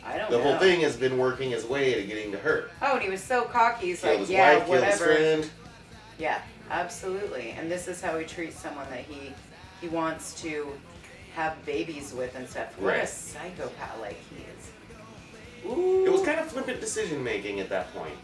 I don't The know. whole thing has been working his way to getting to her. Oh, and he was so cocky. He's Killed like, his yeah, wife, killed his whatever. friend. Yeah, absolutely. And this is how he treats someone that he wants to have babies with and stuff. What a Right. psychopath like he is. It was kind of flippant decision making at that point.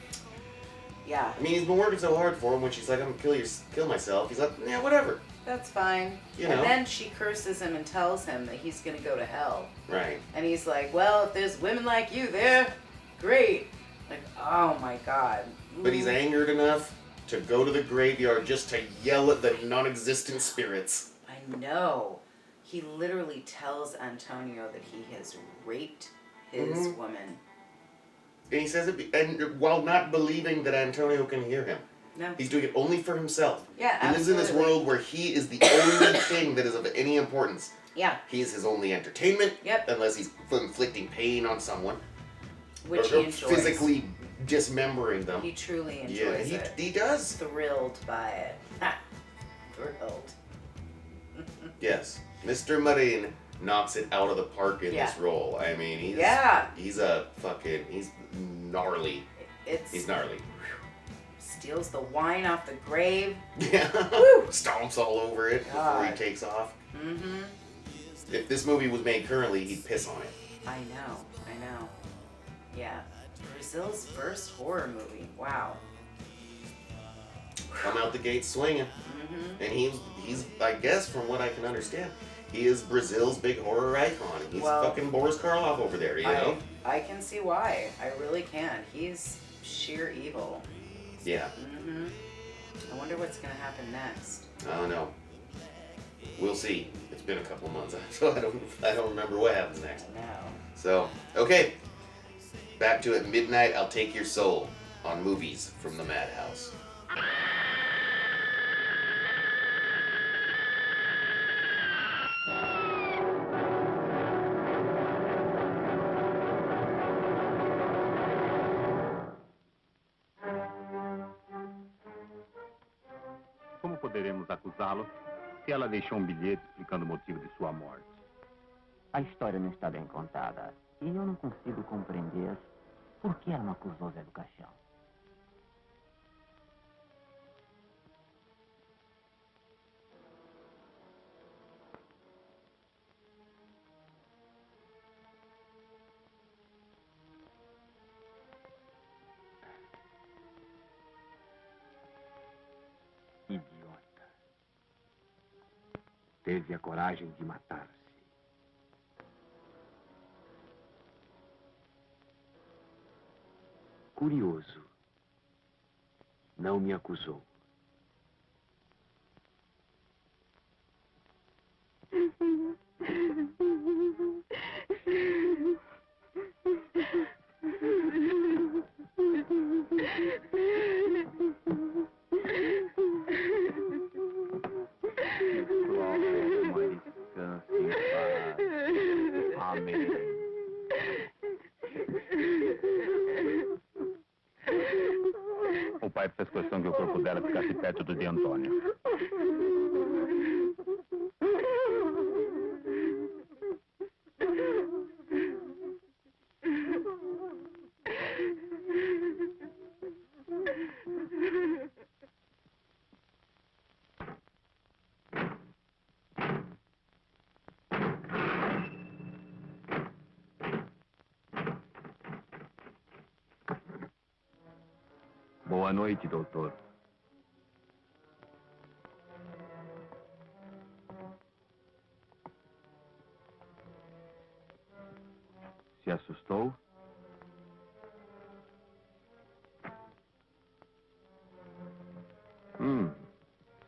Yeah, I mean, he's been working so hard for him. When she's like, "I'm gonna kill myself," he's like, "Yeah, whatever." that's fine. You And know. then she curses him and tells him that he's going to go to hell. Right. And he's like, well, if there's women like you there, great. Like, oh my God. But he's angered enough to go to the graveyard just to yell at the non-existent spirits. I know. He literally tells Antonio that he has raped his Mhm. woman. And he says it, and while not believing that Antonio can hear him. No. He's doing it only for himself. Yeah, He lives in this absolutely. world where he is the only thing that is of any importance. Yeah. He is his only entertainment. Yep. Unless he's inflicting pain on someone. Which or he enjoys. physically dismembering them. He truly enjoys Yeah, it. he does. Thrilled by it. Ha! Thrilled. Yes. Mr. Marin knocks it out of the park in Yeah. this role. I mean, he's he's gnarly. He's gnarly. Steals the wine off the grave. Yeah. Stomps all over it before he God. takes off. Mm-hmm. If this movie was made currently, he'd piss on it. I know. Yeah. Brazil's first horror movie. Wow. Come out the gate swinging. Mm-hmm. And he's, I guess, from what I can understand, he is Brazil's big horror icon. He's Well, fucking Boris Karloff over there, you know? I can see why. I really can. He's sheer evil. Yeah. Mm-hmm. I wonder what's gonna happen next. I don't know. We'll see. It's been a couple months, so I don't remember what happens next. I know. So, okay. Back to At Midnight, I'll Take Your Soul on Movies from the Madhouse. Como poderemos acusá-lo se ela deixou um bilhete explicando o motivo de sua morte? A história não está bem contada. E eu não consigo compreender por que ela não acusou Zé do Caixão. Idiota. Teve a coragem de matar-se. Curioso. Não me acusou. Amém. O pai fez questão que o corpo dela ficasse perto do de Antônio. Boa noite, doutor. Se assustou?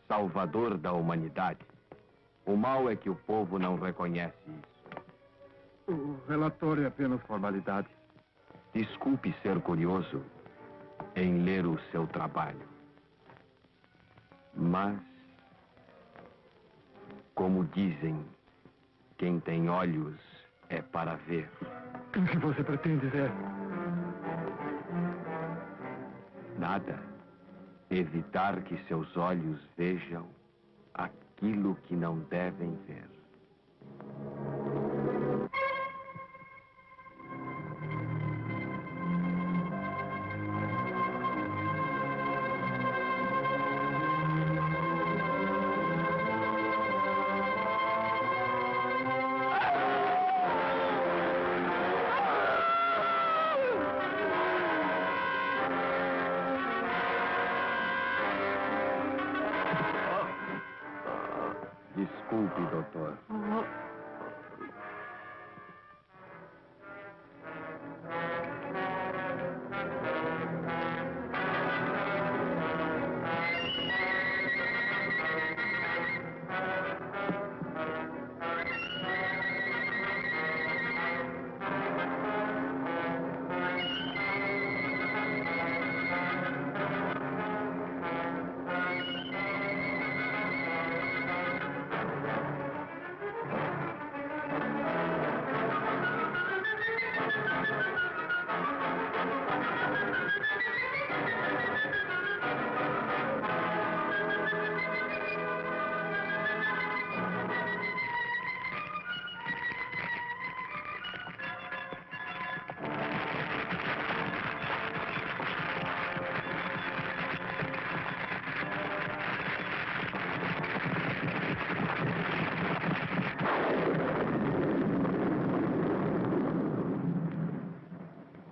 Salvador da humanidade. O mal é que o povo não reconhece isso. O relatório é apenas formalidade. Desculpe ser curioso em ler o seu trabalho. Mas, como dizem, quem tem olhos é para ver. O que você pretende ver? Nada. Evitar que seus olhos vejam aquilo que não devem ver. Desculpe, doutor.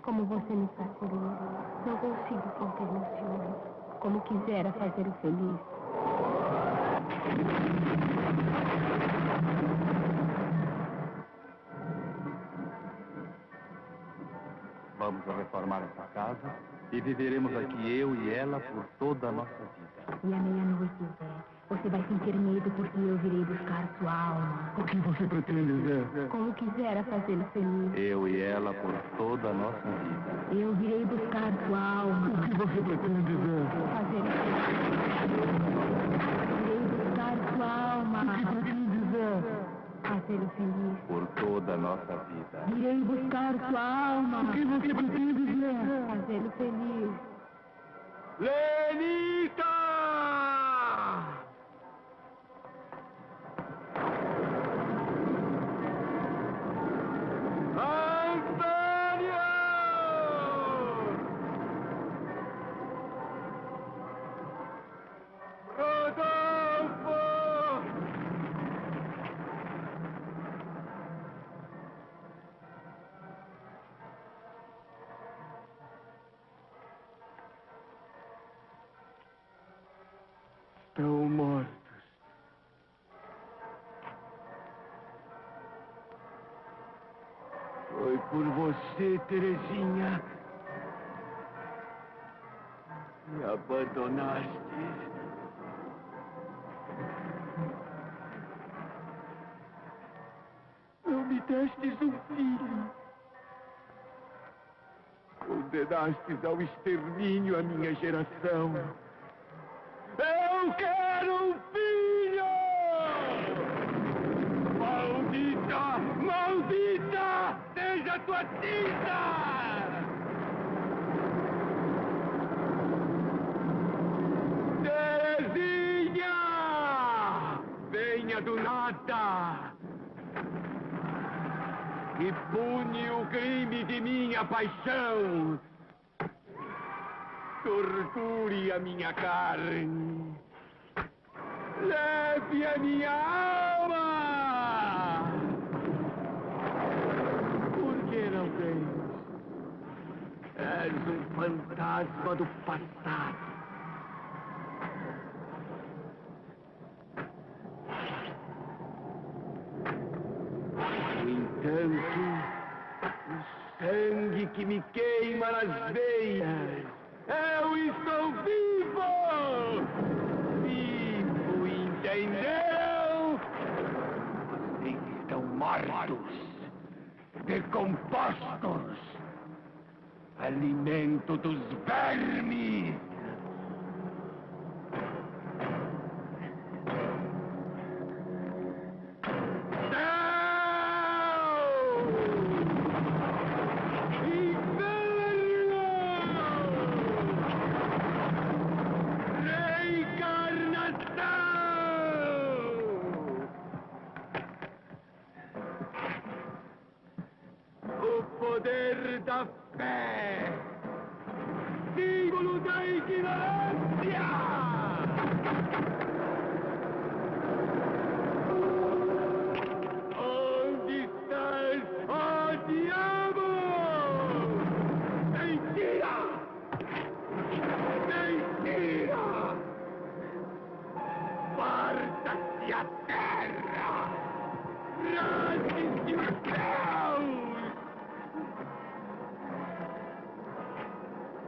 Como você me faz feliz. Não consigo conter meu ciúme. Como quisera fazê-lo feliz. Vamos reformar essa casa e viveremos aqui eu e ela por toda a nossa vida. E à meia-noite, Zé, você vai sentir medo porque eu virei buscar sua alma. O que você pretende dizer? Como quisera fazê-lo feliz. Eu e ela por toda a nossa vida. Eu virei buscar sua alma. O que você pretende dizer? Fazê-lo feliz. Virei buscar sua alma. O que pretende dizer? Fazê-lo feliz. Por toda a nossa vida. Virei buscar sua alma. O que você pretende dizer? Fazê-lo feliz. Lenita! Estão mortos. Foi por você, Terezinha. Me abandonaste. Não me destes um filho. Condenastes ao extermínio a minha geração. Eu quero um filho! Maldita! Maldita! Seja tua tinta! Terezinha! Venha do nada! E pune o crime de minha paixão! Torture a minha carne. Leve a minha alma. Por que não vens? És um fantasma do passado. No entanto, o sangue que me queima nas veias. Eu estou vivo! Vivo, entendeu? Vocês estão mortos, decompostos, alimento dos vermes! O poder da fé, símbolo da igreja!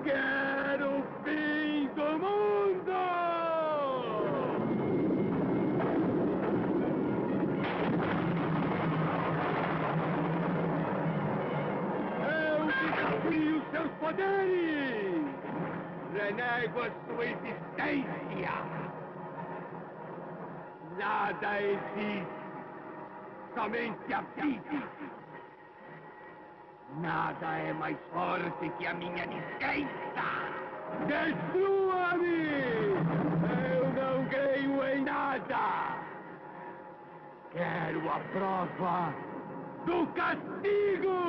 Quero o fim do mundo! Eu desafio seus poderes! Renego a sua existência! Nada existe! Somente a vida! Nada é mais forte que a minha descrença! Destrua-me! Eu não creio em nada! Quero a prova do castigo!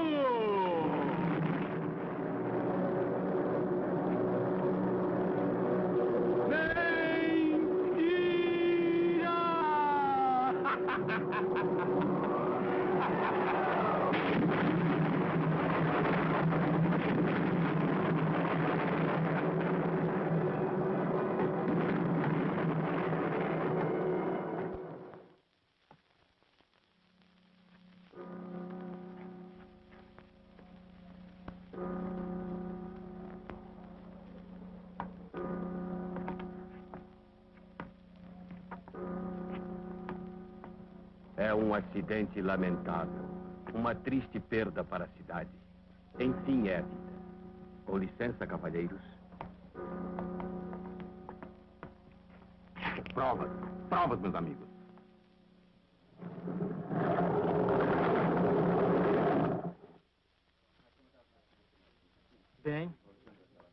É um acidente lamentável. Uma triste perda para a cidade. Enfim, é a vida. Com licença, cavalheiros. Provas. Provas, meus amigos. Bem,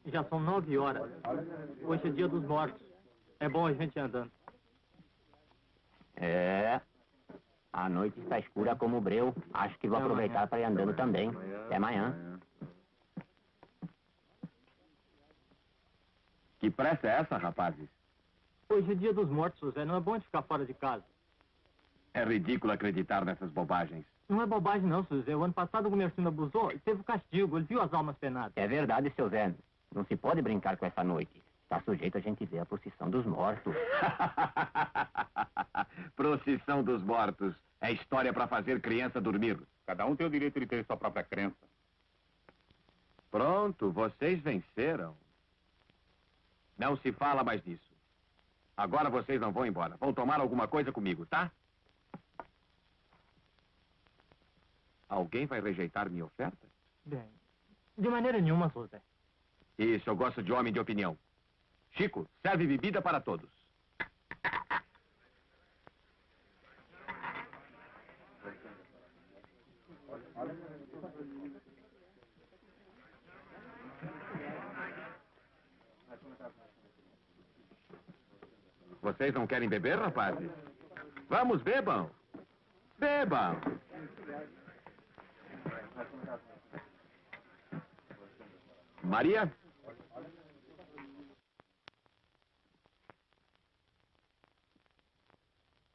já são 9 horas. Hoje é dia dos mortos. É bom a gente ir andando. É. A noite está escura como o breu. Acho que vou aproveitar para ir andando também. Até amanhã. Que pressa é essa, rapazes? Hoje é dia dos mortos, José. Não é bom de ficar fora de casa. É ridículo acreditar nessas bobagens. Não é bobagem não, seu Zé. O ano passado o Gumercindo abusou e teve o castigo. Ele viu as almas penadas. É verdade, seu Zé. Não se pode brincar com essa noite. Está sujeito a gente ver a procissão dos mortos. Procissão dos mortos. É história para fazer criança dormir. Cada um tem o direito de ter sua própria crença. Pronto, vocês venceram. Não se fala mais disso. Agora vocês não vão embora. Vão tomar alguma coisa comigo, tá? Alguém vai rejeitar minha oferta? Bem, de maneira nenhuma, José. Isso, eu gosto de homem de opinião. Chico, serve bebida para todos. Vocês não querem beber, rapazes? Vamos, bebam! Bebam! Maria?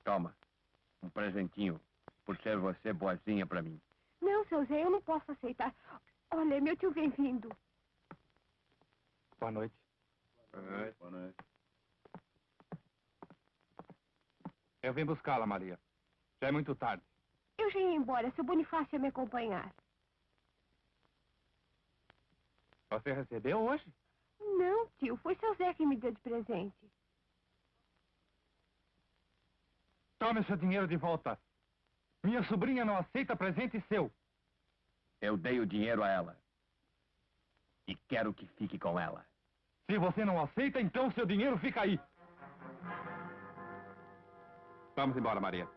Toma, um presentinho, por ser você boazinha pra mim. Não, seu Zé, eu não posso aceitar. Olha, meu tio vem vindo. Boa noite. Boa noite. Eu vim buscá-la, Maria. Já é muito tarde. Eu já ia embora, seu Bonifácio ia me acompanhar. Você recebeu hoje? Não, tio, foi seu Zé que me deu de presente. Tome seu dinheiro de volta. Minha sobrinha não aceita presente seu. Eu dei o dinheiro a ela. E quero que fique com ela. Se você não aceita, então seu dinheiro fica aí. Vamos embora, Maria.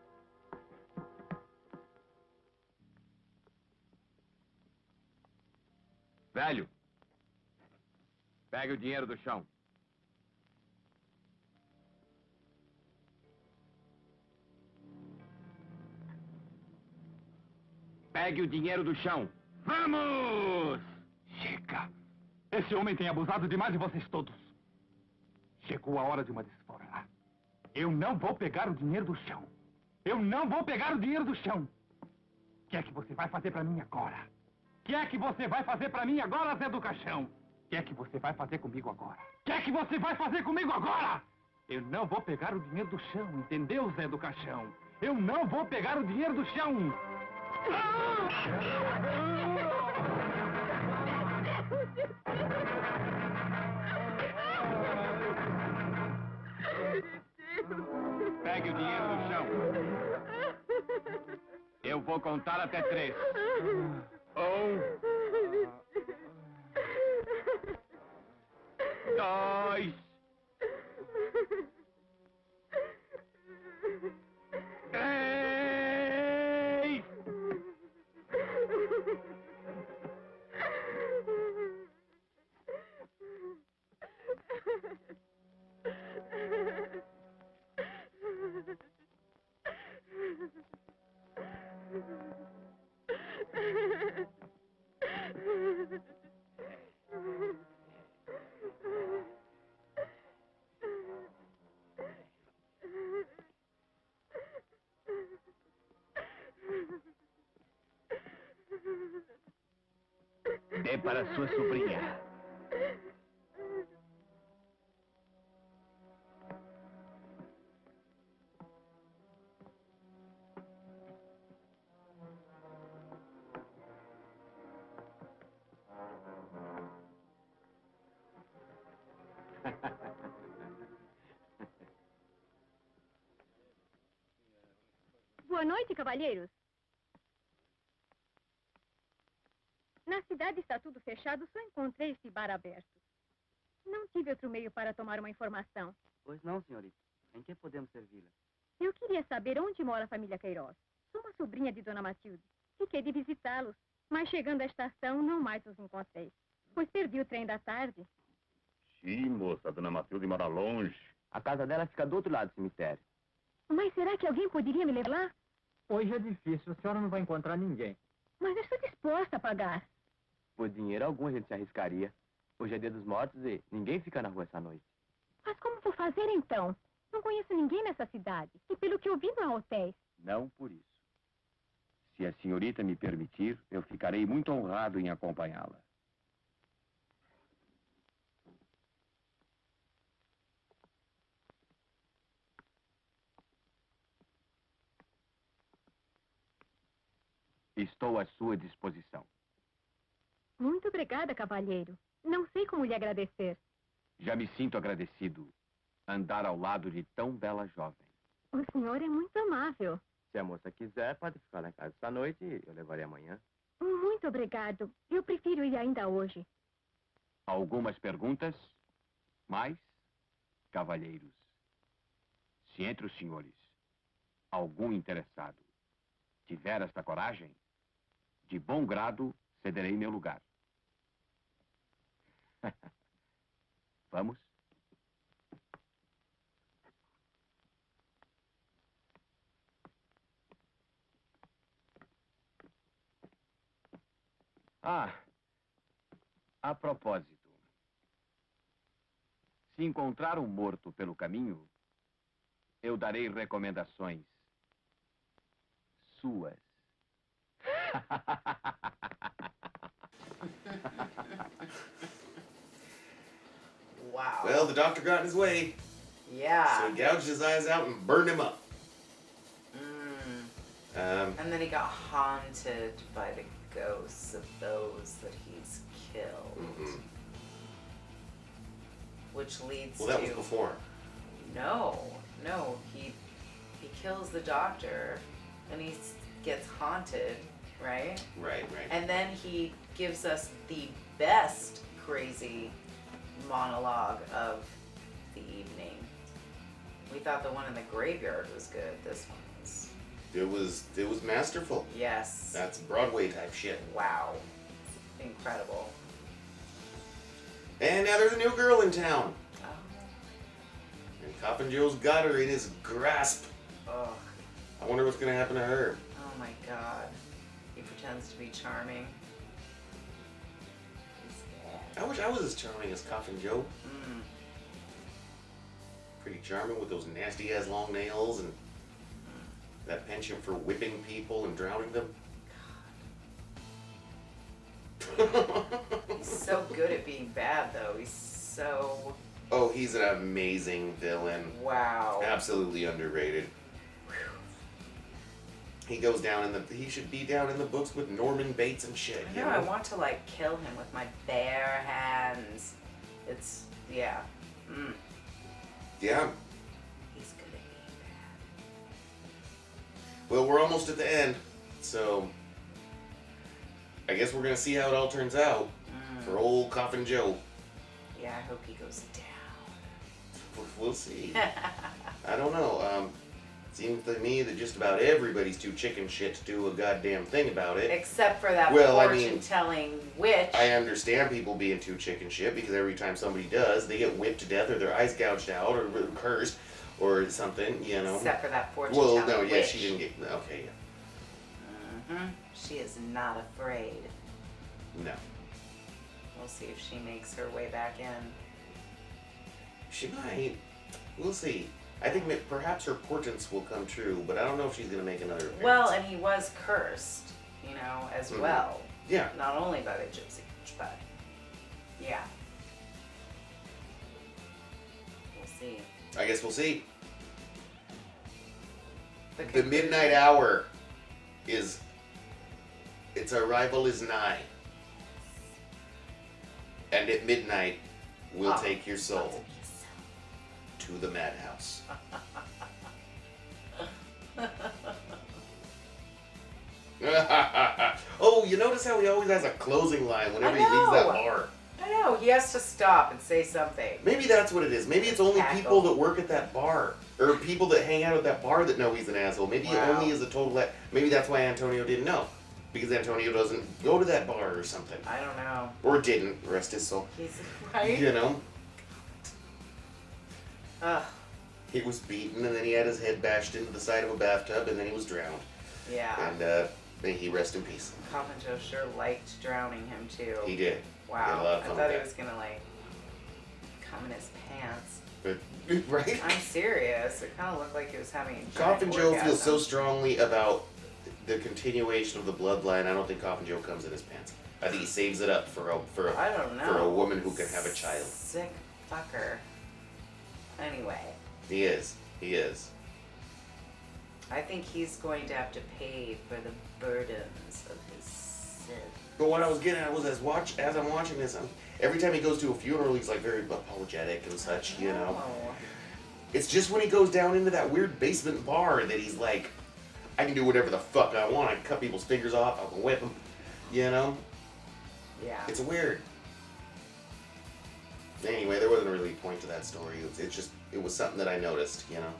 Velho, pegue o dinheiro do chão. Pegue o dinheiro do chão. Vamos! Chega! Esse homem tem abusado demais de vocês todos. Chegou a hora de uma desforra. Eu não vou pegar o dinheiro do chão. Eu não vou pegar o dinheiro do chão. O que é que você vai fazer pra mim agora? O que é que você vai fazer pra mim agora, Zé do Caixão? O que é que você vai fazer comigo agora? O que é que você vai fazer comigo agora? Eu não vou pegar o dinheiro do chão, entendeu, Zé do Caixão? Eu não vou pegar o dinheiro do chão. Ah! Pegue o dinheiro no chão. Eu vou contar até 3. 1, 2, 3. Dê para sua sobrinha. Boa noite, cavalheiros. Na cidade está tudo fechado, só encontrei esse bar aberto. Não tive outro meio para tomar uma informação. Pois não, senhorita. Em que podemos servi-la? Eu queria saber onde mora a família Queiroz. Sou uma sobrinha de Dona Matilde. Fiquei de visitá-los, mas chegando à estação não mais os encontrei, pois perdi o trem da tarde. Sim, moça, a dona Matilde mora longe. A casa dela fica do outro lado do cemitério. Mas será que alguém poderia me levar lá? Hoje é difícil, a senhora não vai encontrar ninguém. Mas eu estou disposta a pagar. Por dinheiro algum a gente se arriscaria. Hoje é dia dos mortos e ninguém fica na rua essa noite. Mas como vou fazer então? Não conheço ninguém nessa cidade. E pelo que eu vi, não há hotéis. Não por isso. Se a senhorita me permitir, eu ficarei muito honrado em acompanhá-la. Estou à sua disposição. Muito obrigada, cavalheiro. Não sei como lhe agradecer. Já me sinto agradecido andar ao lado de tão bela jovem. O senhor é muito amável. Se a moça quiser, pode ficar lá em casa esta noite e eu levarei amanhã. Muito obrigado. Eu prefiro ir ainda hoje. Algumas perguntas? Mais? Cavalheiros, se entre os senhores algum interessado tiver esta coragem, de bom grado cederei meu lugar. Vamos? Ah, a propósito, se encontrar um morto pelo caminho, eu darei recomendações suas. Wow. Well, the doctor got in his way. Yeah. So he gouged his eyes out and burned him up. And then he got haunted by the ghosts of those that he's killed. Mm-hmm. Which leads Well, that to... was before. No. He kills the doctor and he gets haunted, right? Right. And then he gives us the best crazy monologue of the evening. We thought the one in the graveyard was good. This one was... It was masterful. Yes. That's Broadway type shit. Wow. Incredible. And now there's a new girl in town. Oh. And Coffin Joe's got her in his grasp. Oh. I wonder what's gonna happen to her. Oh my God. He pretends to be charming. I wish I was as charming as Coffin Joe. Pretty charming with those nasty ass long nails and that penchant for whipping people and drowning them. He's so good at being bad, though. He's so... Oh, he's an amazing villain. Wow. Absolutely underrated. He goes down in the... He should be down in the books with Norman Bates and shit. I know, I want to, like, kill him with my bare hands. It's... yeah. Yeah. He's good at being bad. Well, we're almost at the end, so I guess we're gonna see how it all turns out for old Coffin Joe. Yeah, I hope he goes down. We'll see. I don't know. Seems to me that just about everybody's too chicken shit to do a goddamn thing about it. Except for that Well, I mean, fortune-telling witch. I understand people being too chicken shit because every time somebody does, they get whipped to death or their eyes gouged out or cursed or something, you know. Except for that fortune-telling witch. Well, no, yeah, she didn't get... Okay, yeah. Mm-hmm. She is not afraid. No. We'll see if she makes her way back in. She might. We'll see. I think perhaps her portents will come true, but I don't know if she's going to make another appearance. Well, and he was cursed, you know, as well. Yeah. Not only by the gypsy witch, but yeah. We'll see. I guess we'll see. The midnight hour is... Its arrival is nigh. And at midnight, we'll take your soul to the Madhouse. Oh, you notice how he always has a closing line whenever he leaves that bar? I know, he has to stop and say something. Maybe that's what it is. Maybe it's only people that work at that bar. Or people that hang out at that bar that know he's an asshole. Maybe he only is a total... Maybe that's why Antonio didn't know. Because Antonio doesn't go to that bar or something. I don't know. Or didn't, rest his soul. He's right. You know? Ugh. He was beaten, and then he had his head bashed into the side of a bathtub, and then he was drowned. Yeah. And may he rest in peace. Coffin Joe sure liked drowning him, too. He did. Wow. He had a lot of I fun thought with he that. was gonna, like, come in his pants. But, right? I'm serious. It kind of looked like he was having a Coffin Joe orgasm. feels so strongly about the continuation of the bloodline. I don't think Coffin Joe comes in his pants. I think he saves it up for I don't know. for a woman who can have a child. Sick fucker. Anyway. He is. He is. I think he's going to have to pay for the burdens of his sin. But what I was getting at was as I'm watching this, every time he goes to a funeral, he's like very apologetic and such, you know. It's just when he goes down into that weird basement bar that he's like, I can do whatever the fuck I want. I can cut people's fingers off. I can whip them, you know. Yeah. It's weird. Anyway, there wasn't really a point to that story. It was something that I noticed, you know.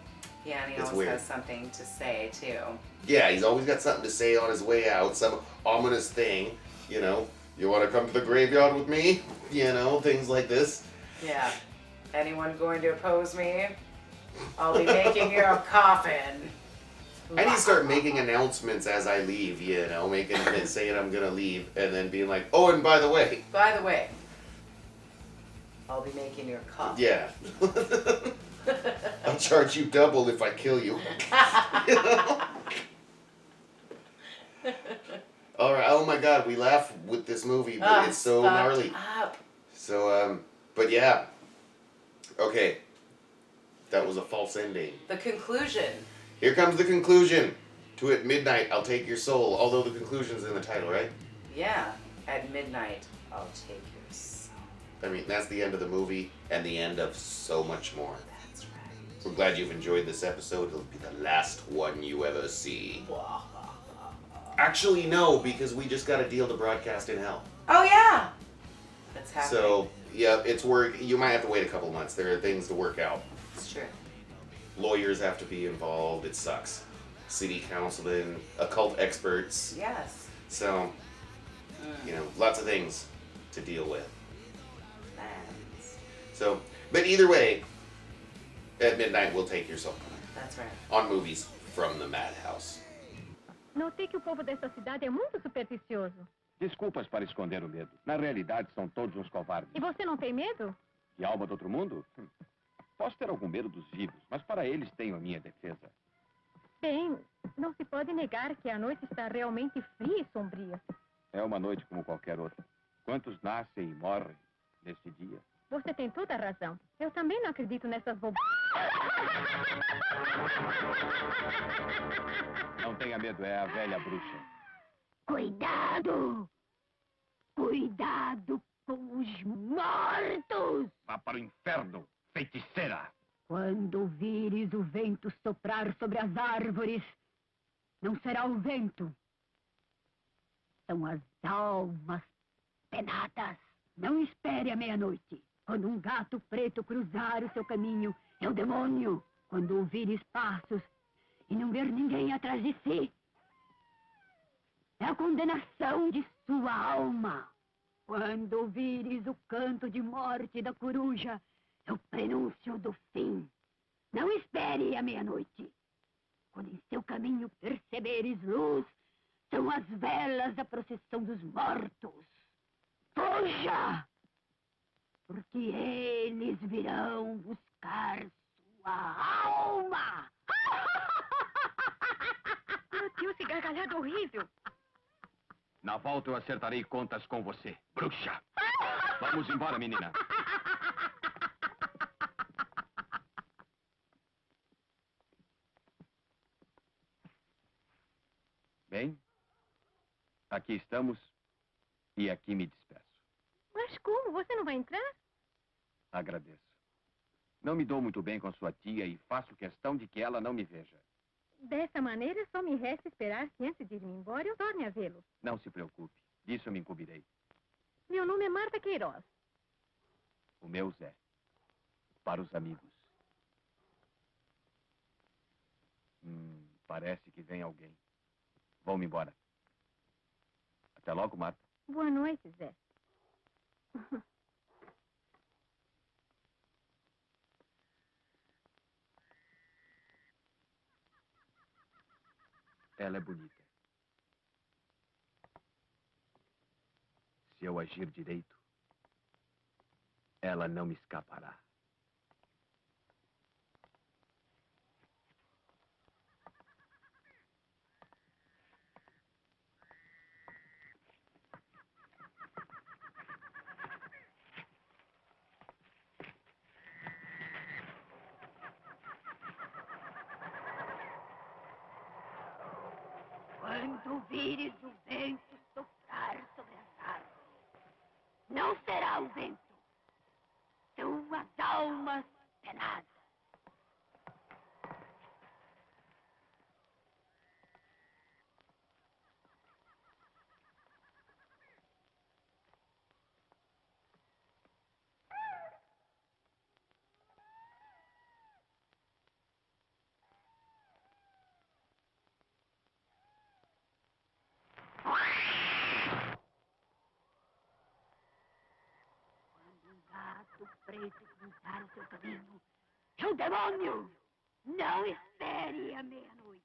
Yeah, and he It's always weird. has something to say, too. Yeah, he's always got something to say on his way out, some ominous thing, you know. You want to come to the graveyard with me? You know, things like this. Yeah. Anyone going to oppose me? I'll be making you a coffin. I need to start making announcements as I leave, you know, saying I'm gonna leave, and then being like, oh, and by the way. By the way, I'll be making your coffin. Yeah. I'll charge you double if I kill you. You know? All right. Oh my God, we laugh with this movie, but it's so gnarly. Up. So, but yeah. Okay. That was a false ending. The conclusion. Here comes the conclusion. To at midnight, I'll take your soul. Although the conclusion's in the title, right? Yeah. At midnight, I'll take your soul. I mean, that's the end of the movie and the end of so much more. That's right. We're glad you've enjoyed this episode. It'll be the last one you ever see. Actually, no, because we just got a deal to broadcast in hell. Oh, yeah. That's happening. So, yeah, it's work. You might have to wait a couple months. There are things to work out. It's true. Lawyers have to be involved. It sucks. City councilmen, occult experts. Yes. So, you know, lots of things to deal with. Thanks. So, but either way, at midnight we'll take your soul. That's right. On movies from the Madhouse. Notei que o povo dessa cidade é muito supersticioso. Desculpas para esconder o medo. Na realidade, são todos uns covardes. E você não tem medo? E alma do outro mundo? Posso ter algum medo dos vivos, mas para eles tenho a minha defesa. Bem, não se pode negar que a noite está realmente fria e sombria. É uma noite como qualquer outra. Quantos nascem e morrem nesse dia? Você tem toda a razão. Eu também não acredito nessas bobagens. Não tenha medo, é a velha bruxa. Cuidado! Cuidado com os mortos! Vá para o inferno, feiticeira! Quando vires o vento soprar sobre as árvores, Não será o vento. São as almas penadas. Não espere a meia-noite. Quando um gato preto cruzar o seu caminho, é o demônio. Quando ouvires passos e não ver ninguém atrás de si, é a condenação de sua alma. Quando ouvires o canto de morte da coruja, é o prenúncio do fim. Não espere a meia-noite. Quando em seu caminho perceberes luz, são as velas da procissão dos mortos. Fuja! Porque eles virão buscar sua alma! Meu Deus, que gargalhada horrível! Na volta eu acertarei contas com você, bruxa. Vamos embora, menina. Bem, aqui estamos e aqui me despeço. Mas como? Você não vai entrar? Agradeço. Não me dou muito bem com sua tia e faço questão de que ela não me veja. Dessa maneira, só me resta esperar que antes de ir-me embora eu torne a vê-lo. Não se preocupe. Disso eu me incumbirei. Meu nome é Marta Queiroz. O meu Zé. Para os amigos. Parece que vem alguém. Vão-me embora. Até logo, Marta. Boa noite, Zé. Ela é bonita. Se eu agir direito, ela não me escapará. Quando vires o vento soprar sobre as árvores, não será o vento. São as almas penadas. Quando um gato preto cruzar o seu caminho, é o demônio! Não espere a meia-noite.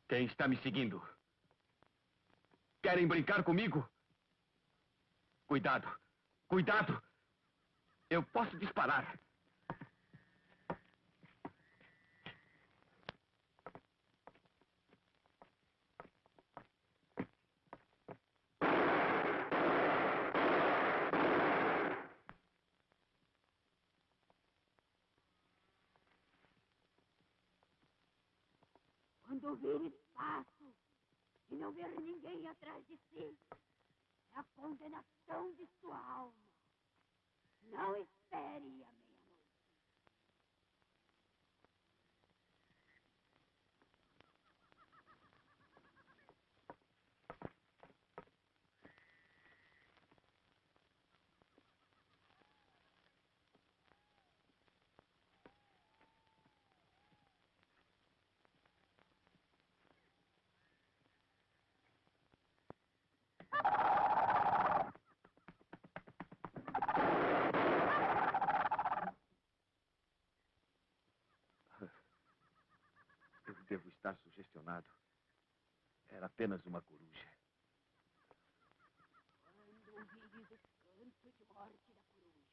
Quem está me seguindo? Querem brincar comigo? Cuidado! Cuidado! Eu posso disparar. Quando ouvires passos e não ver ninguém atrás de si, é a condenação de sua alma. Não espere a meia-noite. estar sugestionado. Era apenas uma coruja. Quando ouvires o canto de morte da coruja,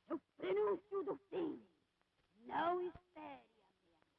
é o prenúncio do fim. Não espere a meia-noite.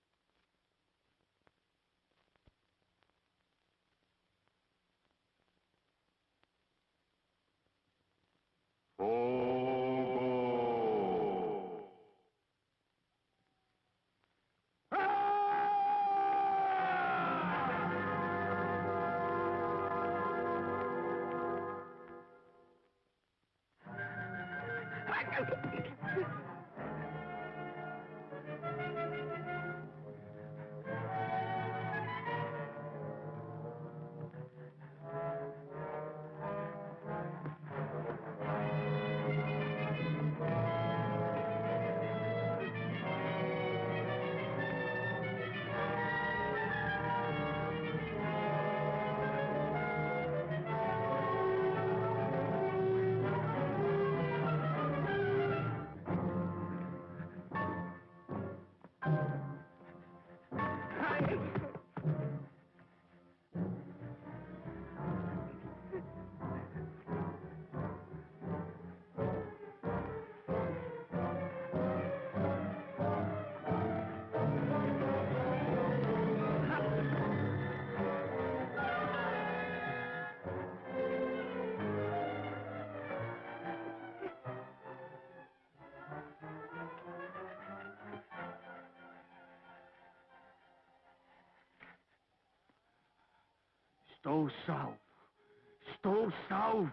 Estou salvo. Estou salvo.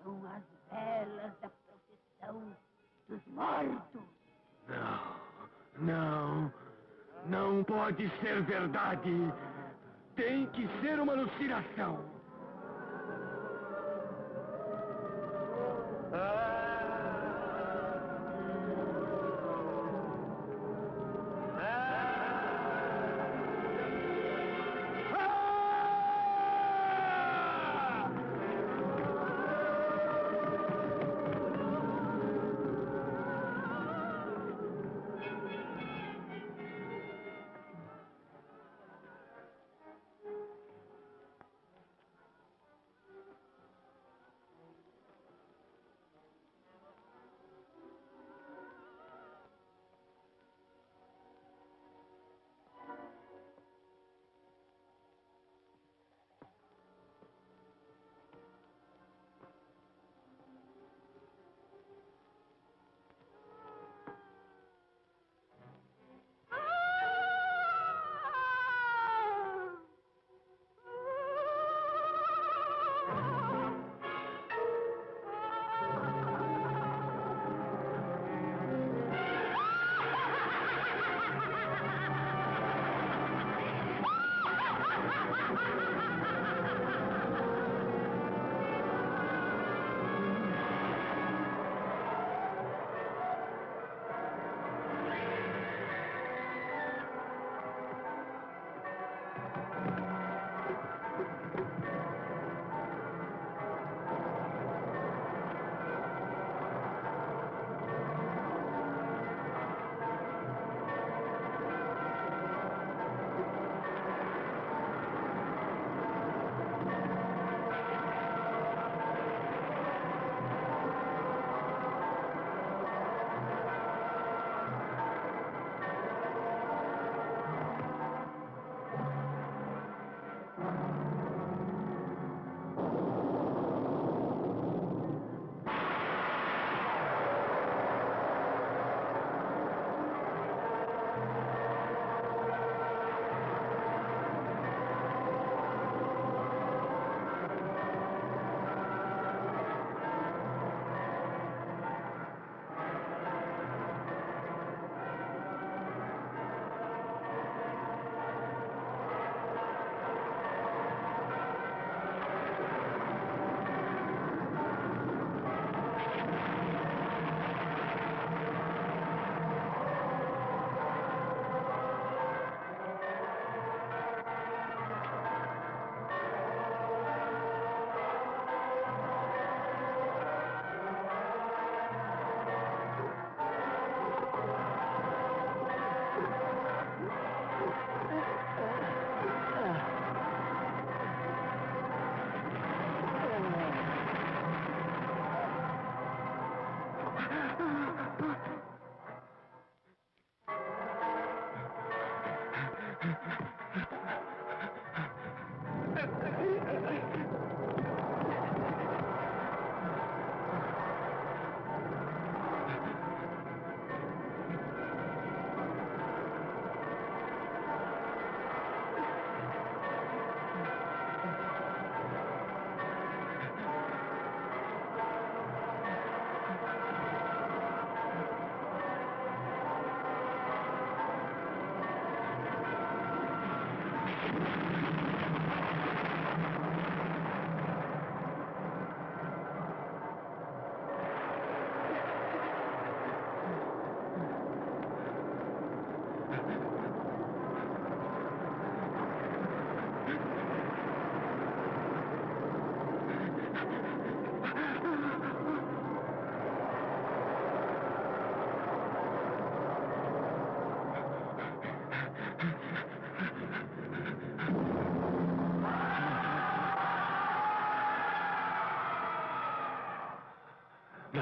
São as velas da procissão dos mortos. Não. Não pode ser verdade. Tem que ser uma alucinação.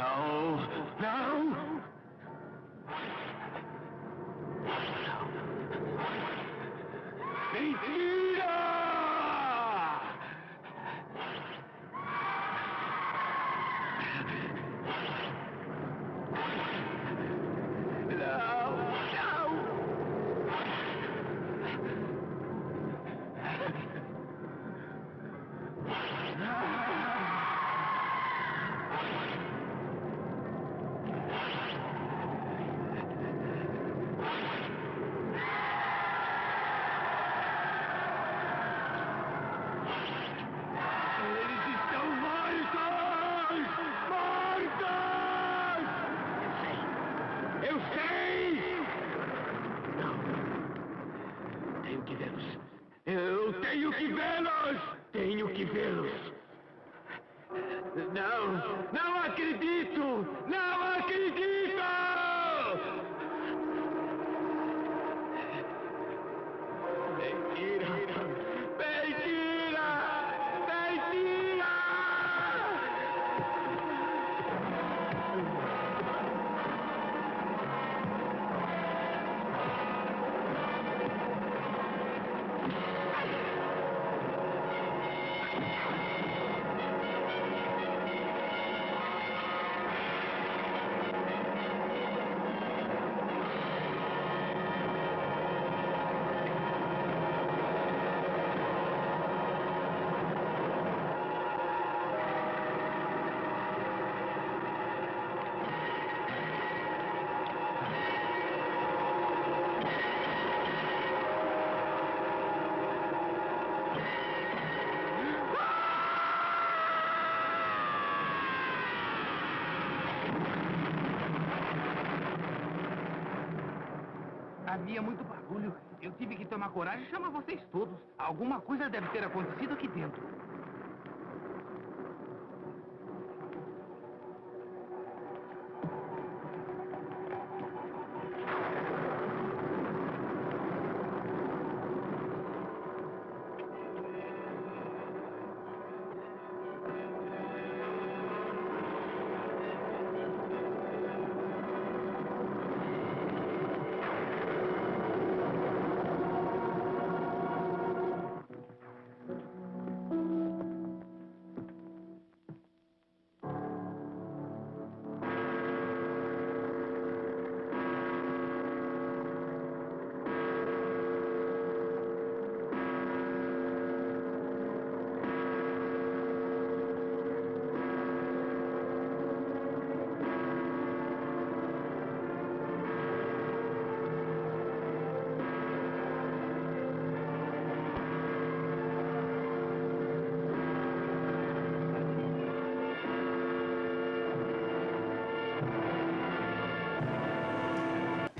No. No. Mentira! Eu sei! Não. Tenho que vê-los. Eu tenho que vê-los! Tenho que vê-los! Não! Não acredito! Não acredito! Mentira! Mentira! Mentira! Havia muito barulho. Eu tive que tomar coragem e chamar vocês todos. Alguma coisa deve ter acontecido aqui dentro.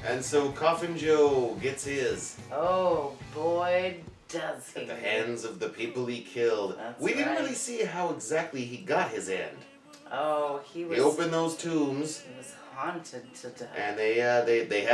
And so Coffin Joe gets his. Oh boy, does he. At the hands of the people he killed. That's we didn't right. really see how exactly he got his end. Oh, he was. He opened those tombs. He was haunted to death. And they had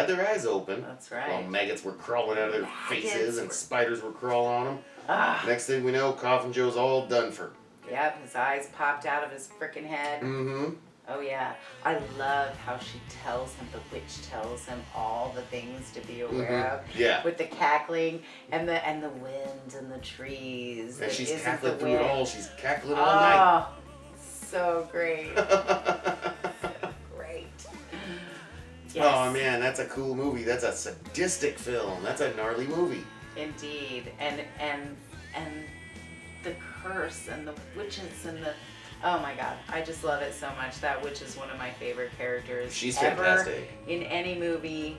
their eyes open. That's right. While maggots were crawling out of their faces and were- spiders were crawling on them. Ah. Next thing we know, Coffin Joe's all done for. Yep, his eyes popped out of his freaking head. Mm-hmm. Oh yeah, I love how she tells him, the witch tells him all the things to be aware of. Yeah. With the cackling and the wind and the trees. And that she's isn't cackling the through it wind. all. She's cackling all night. Oh, so great. Great. Yes. Oh man, that's a cool movie. That's a sadistic film. That's a gnarly movie. Indeed, and the curse and the witches and the. Oh my god, I just love it so much. That witch is one of my favorite characters. She's ever fantastic. In any movie,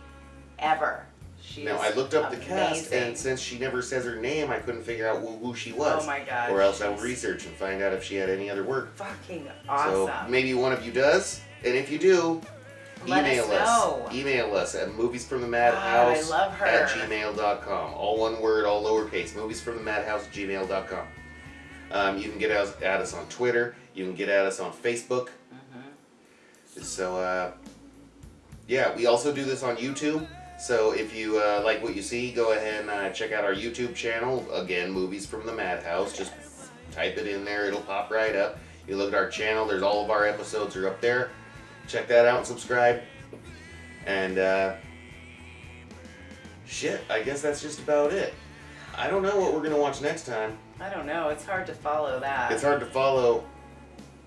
ever. She Now, is I looked up the cast, amazing. and since she never says her name, I couldn't figure out who she was. Oh my god. Or else I'll she's research and find out if she had any other work. fucking awesome. So maybe one of you does, and if you do, Let email us know. Email us at God, moviesfromthemadhouse I love her. at gmail.com. All one word, all lowercase. Moviesfromthemadhouse at gmail.com. You can get at us on Twitter. You can get at us on Facebook. So, yeah, we also do this on YouTube. So if you like what you see, go ahead and check out our YouTube channel. Again, Movies from the Madhouse. Just type it in there. It'll pop right up. You look at our channel. There's all of our episodes are up there. check that out and subscribe. And shit, I guess that's just about it. I don't know what we're gonna watch next time. I don't know. It's hard to follow that. It's hard to follow.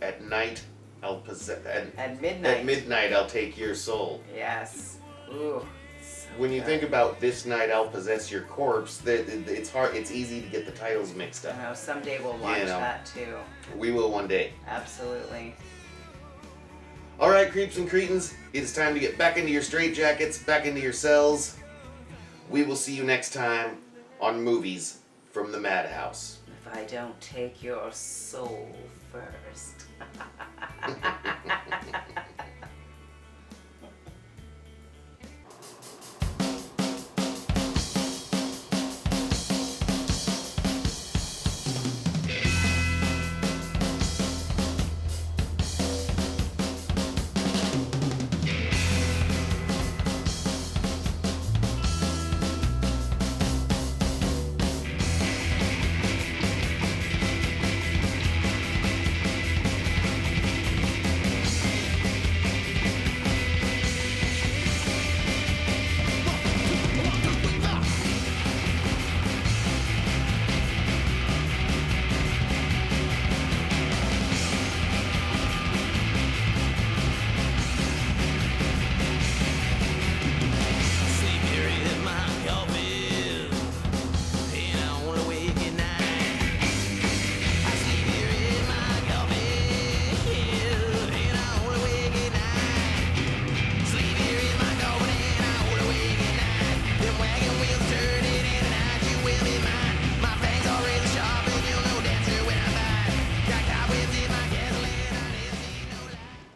At night, I'll possess. At midnight. At midnight, I'll take your soul. Yes. Ooh. So When you good. think about this night, I'll possess your corpse. It's hard. It's easy to get the titles mixed up. I know. Someday we'll watch that too. We will one day. Absolutely. All right, creeps and cretins, it is time to get back into your straitjackets, back into your cells. We will see you next time on Movies from the Madhouse. If I don't take your soul first.